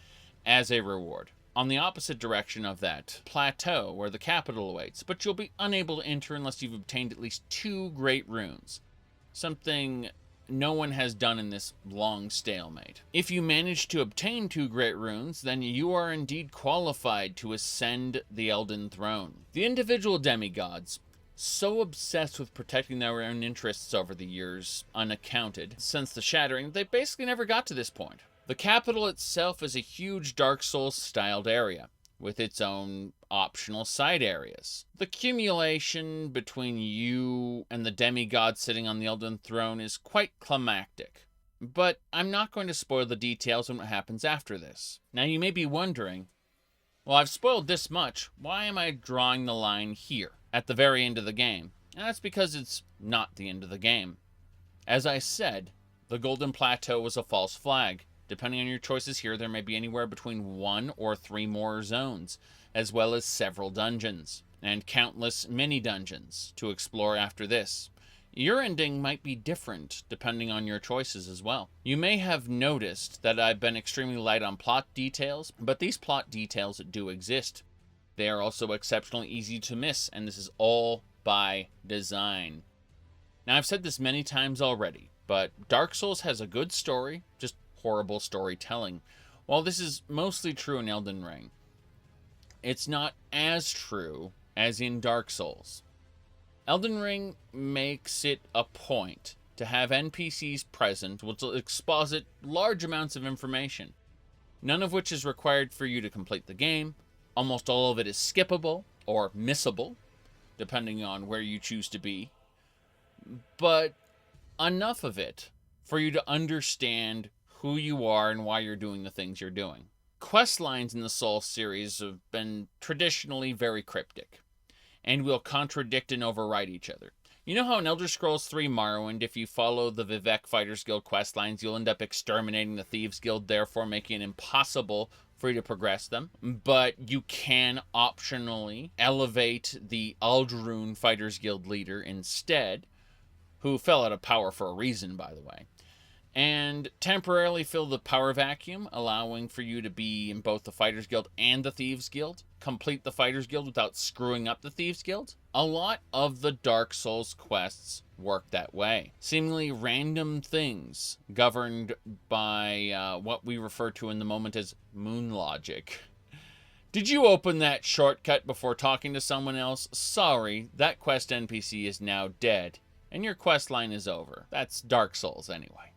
as a reward. On the opposite direction of that plateau where the capital awaits, but you'll be unable to enter unless you've obtained at least 2 great runes. Something no one has done in this long stalemate. If you manage to obtain 2 great runes, then you are indeed qualified to ascend the Elden Throne. The individual demigods, so obsessed with protecting their own interests over the years, unaccounted, since the Shattering, they basically never got to this point. The capital itself is a huge Dark Souls-styled area, with its own optional side areas. The accumulation between you and the demigod sitting on the Elden Throne is quite climactic, but I'm not going to spoil the details on what happens after this. Now you may be wondering, well, I've spoiled this much, why am I drawing the line here, at the very end of the game? And that's because it's not the end of the game. As I said, the Golden Plateau was a false flag. Depending on your choices here, there may be anywhere between 1 or 3 more zones, as well as several dungeons, and countless mini-dungeons to explore after this. Your ending might be different depending on your choices as well. You may have noticed that I've been extremely light on plot details, but these plot details do exist. They are also exceptionally easy to miss, and this is all by design. Now, I've said this many times already, but Dark Souls has a good story, just horrible storytelling. While this is mostly true in Elden Ring, it's not as true as in Dark Souls. Elden Ring makes it a point to have NPCs present which will exposit large amounts of information, none of which is required for you to complete the game. Almost all of it is skippable or missable, depending on where you choose to be, but enough of it for you to understand who you are and why you're doing the things you're doing. Quest lines in the Souls series have been traditionally very cryptic, and will contradict and override each other. You know how in Elder Scrolls III Morrowind, if you follow the Vivec Fighters Guild quest lines, you'll end up exterminating the Thieves Guild, therefore making it impossible for you to progress them, but you can optionally elevate the Aldrune Fighters Guild leader instead, who fell out of power for a reason, by the way, and temporarily fill the power vacuum, allowing for you to be in both the Fighters Guild and the Thieves Guild, complete the Fighters Guild without screwing up the Thieves Guild. A lot of the Dark Souls quests work that way. Seemingly random things governed by what we refer to in the moment as moon logic. Did you open that shortcut before talking to someone else? Sorry, that quest NPC is now dead, and your quest line is over. That's Dark Souls anyway.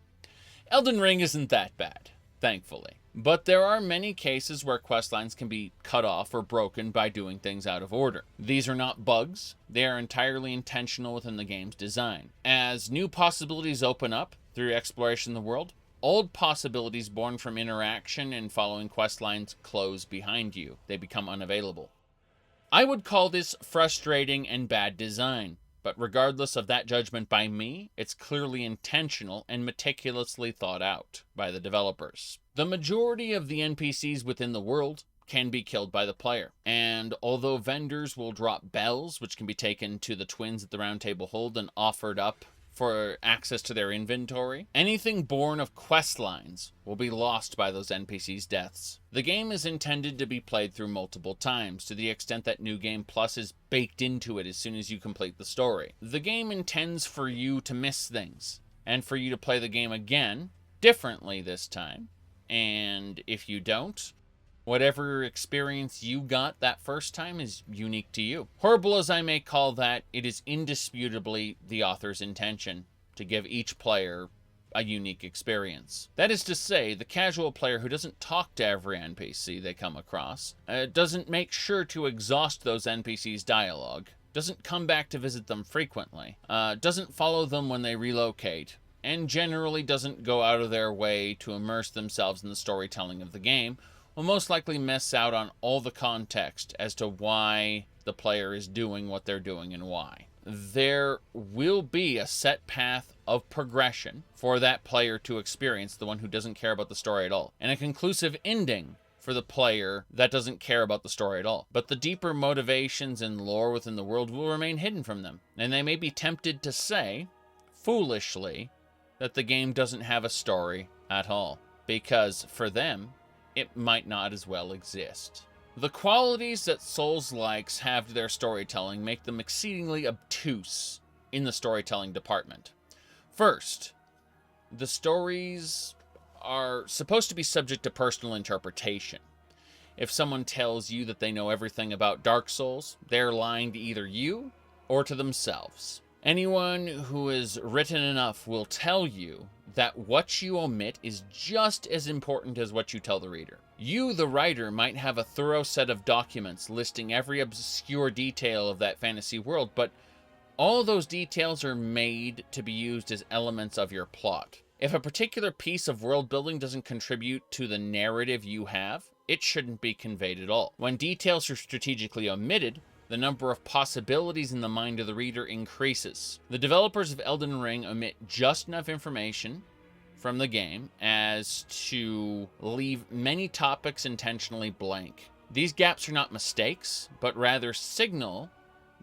Elden Ring isn't that bad, thankfully. But there are many cases where questlines can be cut off or broken by doing things out of order. These are not bugs, they are entirely intentional within the game's design. As new possibilities open up through exploration of the world, old possibilities born from interaction and following questlines close behind you. They become unavailable. I would call this frustrating and bad design. But regardless of that judgment by me, it's clearly intentional and meticulously thought out by the developers. The majority of the NPCs within the world can be killed by the player, and although vendors will drop bells, which can be taken to the twins at the Round Table Hold and offered up for access to their inventory, anything born of quest lines will be lost by those NPCs' deaths. The game is intended to be played through multiple times, to the extent that New Game Plus is baked into it as soon as you complete the story. The game intends for you to miss things, and for you to play the game again, differently this time, and if you don't, whatever experience you got that first time is unique to you. Horrible as I may call that, it is indisputably the author's intention to give each player a unique experience. That is to say, the casual player who doesn't talk to every NPC they come across, doesn't make sure to exhaust those NPCs' dialogue, doesn't come back to visit them frequently, doesn't follow them when they relocate, and generally doesn't go out of their way to immerse themselves in the storytelling of the game, will most likely miss out on all the context as to why the player is doing what they're doing and why. There will be a set path of progression for that player to experience, the one who doesn't care about the story at all, and a conclusive ending for the player that doesn't care about the story at all. But the deeper motivations and lore within the world will remain hidden from them, and they may be tempted to say, foolishly, that the game doesn't have a story at all, because for them, it might not as well exist. The qualities that Souls-likes have to their storytelling make them exceedingly obtuse in the storytelling department. First, the stories are supposed to be subject to personal interpretation. If someone tells you that they know everything about Dark Souls, they're lying to either you or to themselves. Anyone who has written enough will tell you that what you omit is just as important as what you tell the reader. You, the writer, might have a thorough set of documents listing every obscure detail of that fantasy world, but all those details are made to be used as elements of your plot. If a particular piece of world building doesn't contribute to the narrative you have, it shouldn't be conveyed at all. When details are strategically omitted, the number of possibilities in the mind of the reader increases. The developers of Elden Ring omit just enough information from the game as to leave many topics intentionally blank. These gaps are not mistakes, but rather signal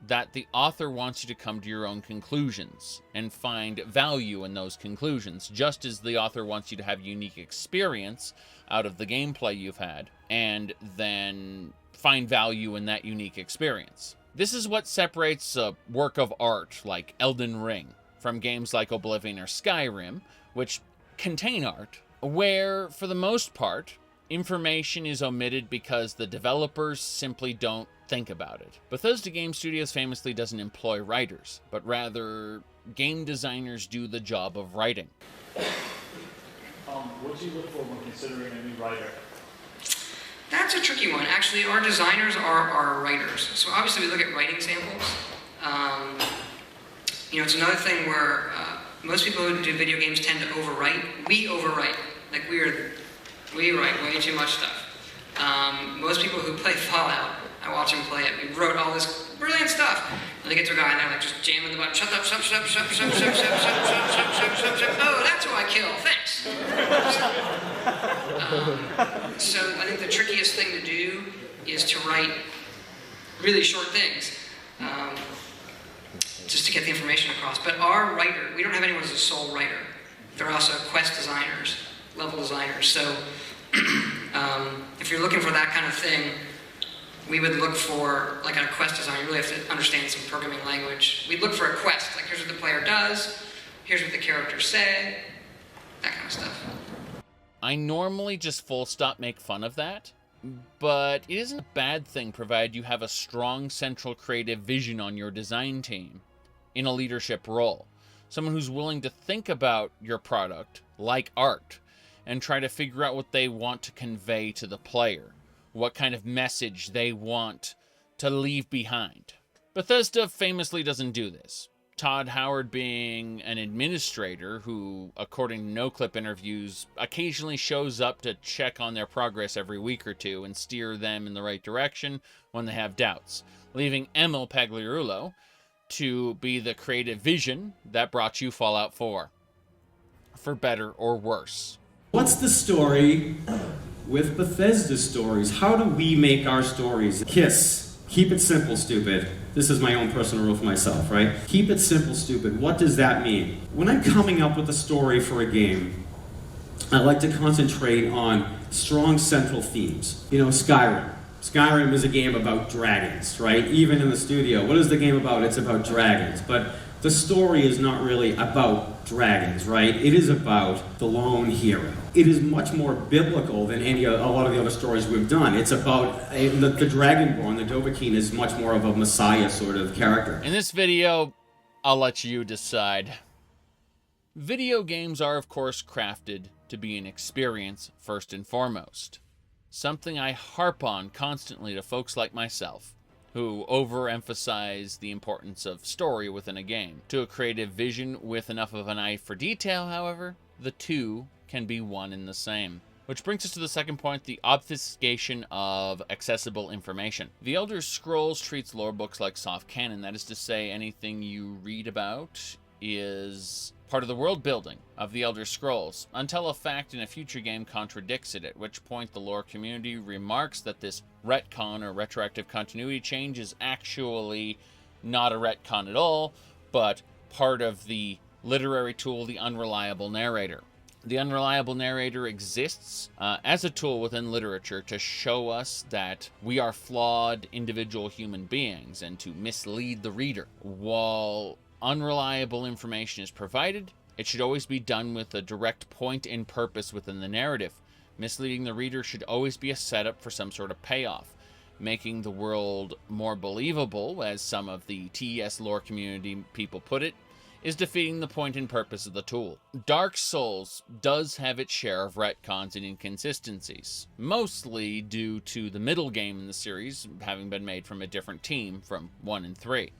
that the author wants you to come to your own conclusions and find value in those conclusions, just as the author wants you to have unique experience out of the gameplay you've had, and then find value in that unique experience. This is what separates a work of art like Elden Ring from games like Oblivion or Skyrim, which contain art, where, for the most part, information is omitted because the developers simply don't think about it. Bethesda Game Studios famously doesn't employ writers, but rather game designers do the job of writing. What do you look for when considering a new writer? That's a tricky one. Actually, our designers are our writers. So obviously we look at writing samples. It's another thing where most people who do video games tend to overwrite. We overwrite. Like we write way too much stuff. Most people who play Fallout, I watch them play it. We wrote all this brilliant stuff. And they get to a guy and they're like just jamming the button. Shut up, shut, shut, shut, shut, shut, shut, shut, shut, shut, shut. Oh, that's who I kill. Thanks. So I think the trickiest thing to do is to write really short things, just to get the information across. But our writer, we don't have anyone as a sole writer. They're also quest designers, level designers. So if you're looking for that kind of thing, we would look for, like a quest designer, you really have to understand some programming language. We'd look for a quest, like here's what the player does, here's what the characters say, that kind of stuff. I normally just full stop make fun of that, but it isn't a bad thing provided you have a strong central creative vision on your design team in a leadership role. Someone who's willing to think about your product like art and try to figure out what they want to convey to the player, what kind of message they want to leave behind. Bethesda famously doesn't do this. Todd Howard being an administrator who, according to no-clip interviews, occasionally shows up to check on their progress every week or two and steer them in the right direction when they have doubts, leaving Emil Pagliarulo to be the creative vision that brought you Fallout 4, for better or worse. What's the story with Bethesda stories? How do we make our stories? KISS. Keep it simple, stupid. This is my own personal rule for myself, right? Keep it simple, stupid. What does that mean? When I'm coming up with a story for a game, I like to concentrate on strong central themes. Skyrim. Skyrim is a game about dragons, right? Even in the studio, what is the game about? It's about dragons. But the story is not really about dragons, right? It is about the lone hero. It is much more biblical than a lot of the other stories we've done. It's about the Dragonborn, the Dovahkiin, is much more of a messiah sort of character. In this video, I'll let you decide. Video games are, of course, crafted to be an experience first and foremost. Something I harp on constantly to folks like myself, who overemphasize the importance of story within a game. To a creative vision with enough of an eye for detail, however, the two can be one and the same. Which brings us to the second point, the obfuscation of accessible information. The Elder Scrolls treats lore books like soft canon, that is to say, anything you read about is part of the world building of the Elder Scrolls, until a fact in a future game contradicts it, at which point the lore community remarks that this retcon or retroactive continuity change is actually not a retcon at all, but part of the literary tool, the unreliable narrator. The unreliable narrator exists as a tool within literature to show us that we are flawed individual human beings and to mislead the reader. While unreliable information is provided, it should always be done with a direct point and purpose within the narrative. Misleading the reader should always be a setup for some sort of payoff. making the world more believable, as some of the TES lore community people put it, is defeating the point and purpose of the tool. Dark Souls does have its share of retcons and inconsistencies, mostly due to the middle game in the series having been made from a different team from 1 and 3.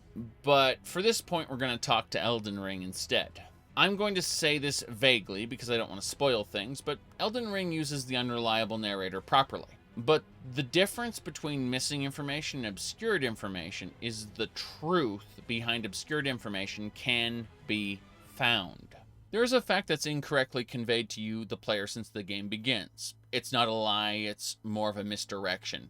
But for this point, we're going to talk to Elden Ring instead. I'm going to say this vaguely because I don't want to spoil things, but Elden Ring uses the unreliable narrator properly. But the difference between missing information and obscured information is the truth behind obscured information can be found. There is a fact that's incorrectly conveyed to you, the player, since the game begins. It's not a lie, it's more of a misdirection.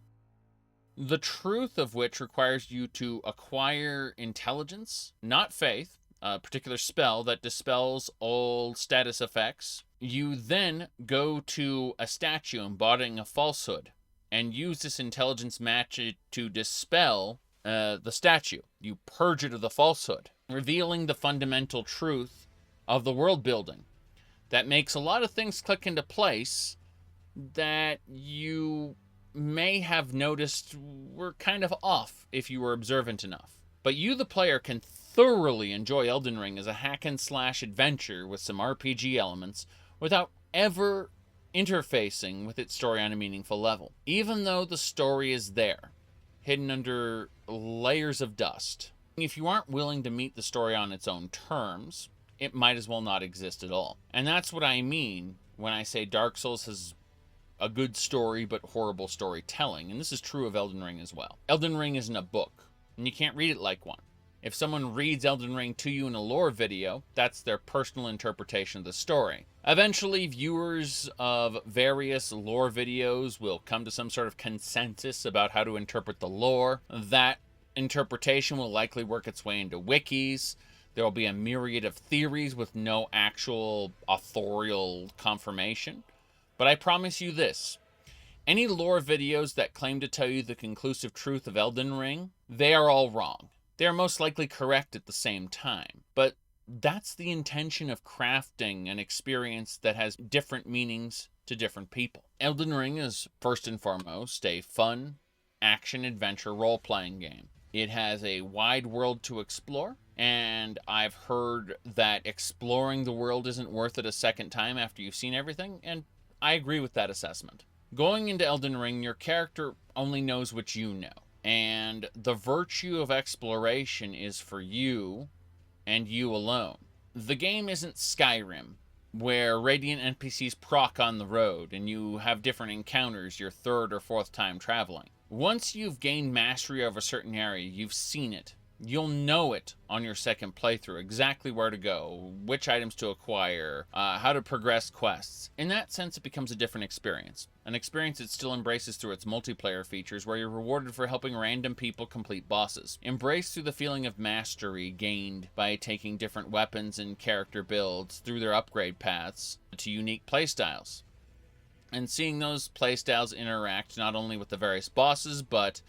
The truth of which requires you to acquire intelligence, not faith, a particular spell that dispels all status effects. You then go to a statue embodying a falsehood and use this intelligence match to dispel the statue. You purge it of the falsehood, revealing the fundamental truth of the world building that makes a lot of things click into place that you may have noticed were kind of off if you were observant enough. But you, the player, can thoroughly enjoy Elden Ring as a hack-and-slash adventure with some RPG elements without ever interfacing with its story on a meaningful level. Even though the story is there, hidden under layers of dust. If you aren't willing to meet the story on its own terms, it might as well not exist at all. And that's what I mean when I say Dark Souls has a good story but horrible storytelling, and this is true of Elden Ring as well. Elden Ring isn't a book, and you can't read it like one. If someone reads Elden Ring to you in a lore video, that's their personal interpretation of the story. Eventually, viewers of various lore videos will come to some sort of consensus about how to interpret the lore. That interpretation will likely work its way into wikis. There will be a myriad of theories with no actual authorial confirmation. But I promise you this. Any lore videos that claim to tell you the conclusive truth of Elden Ring, they are all wrong. They are most likely correct at the same time. But that's the intention of crafting an experience that has different meanings to different people. Elden Ring is first and foremost a fun, action-adventure role-playing game. It has a wide world to explore, and I've heard that exploring the world isn't worth it a second time after you've seen everything, and I agree with that assessment. Going into Elden Ring, your character only knows what you know, and the virtue of exploration is for you and you alone. The game isn't Skyrim, where radiant NPCs proc on the road and you have different encounters your third or fourth time traveling. Once you've gained mastery of a certain area, you've seen it. You'll know it on your second playthrough, exactly where to go, which items to acquire, how to progress quests. In that sense, it becomes a different experience. An experience it still embraces through its multiplayer features, where you're rewarded for helping random people complete bosses. Embraced through the feeling of mastery gained by taking different weapons and character builds through their upgrade paths to unique playstyles. And seeing those playstyles interact not only with the various bosses, but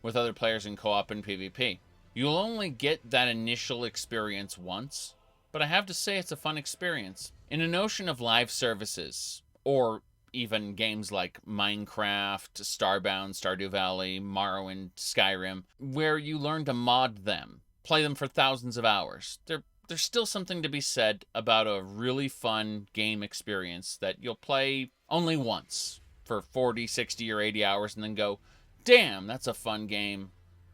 with other players in co-op and PvP. You'll only get that initial experience once, but I have to say it's a fun experience. In a notion of live services, or even games like Minecraft, Starbound, Stardew Valley, Morrowind, Skyrim, where you learn to mod them, play them for thousands of hours, there's still something to be said about a really fun game experience that you'll play only once for 40, 60, or 80 hours and then go, damn, that's a fun game.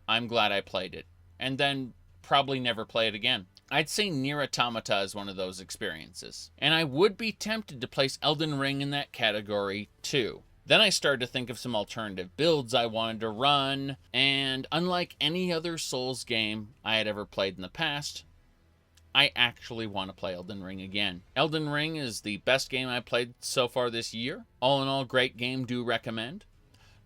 I'm glad I played it. And then probably never play it again. I'd say Nier Automata is one of those experiences. And I would be tempted to place Elden Ring in that category too. Then I started to think of some alternative builds I wanted to run, and unlike any other Souls game I had ever played in the past, I actually want to play Elden Ring again. Elden Ring is the best game I played so far this year. All in all, great game, do recommend.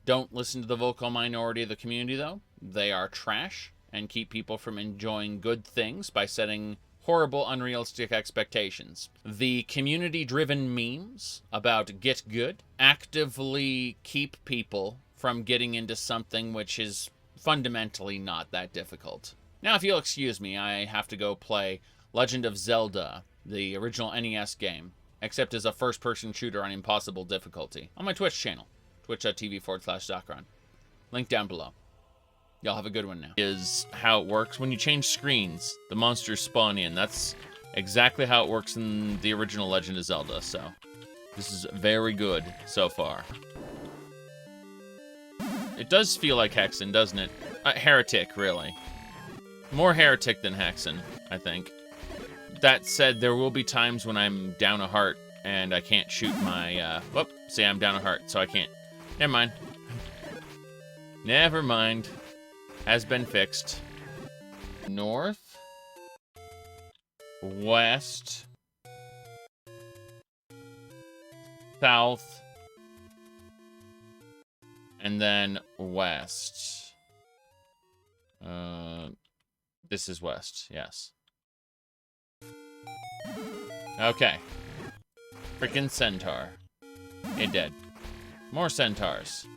Don't listen to the vocal minority of the community though. They are trash and keep people from enjoying good things by setting horrible, unrealistic expectations. The community-driven memes about get good actively keep people from getting into something which is fundamentally not that difficult. Now, if you'll excuse me, I have to go play Legend of Zelda, the original NES game, except as a first-person shooter on impossible difficulty, on my Twitch channel, twitch.tv/Docron. Link down below. Y'all have a good one now. Is how it works when you change screens. The monsters spawn in. That's exactly how it works in the original Legend of Zelda, so this is very good so far. It does feel like Hexen, doesn't it? Heretic, really. More Heretic than Hexen, I think. That said, there will be times when I'm down a heart and I can't shoot my, whoop, see, I'm down a heart, so I can't. Never mind. Never mind. Has been fixed. North. West. South. And then west. This is west, yes. Okay. Freaking centaur. It dead. More centaurs.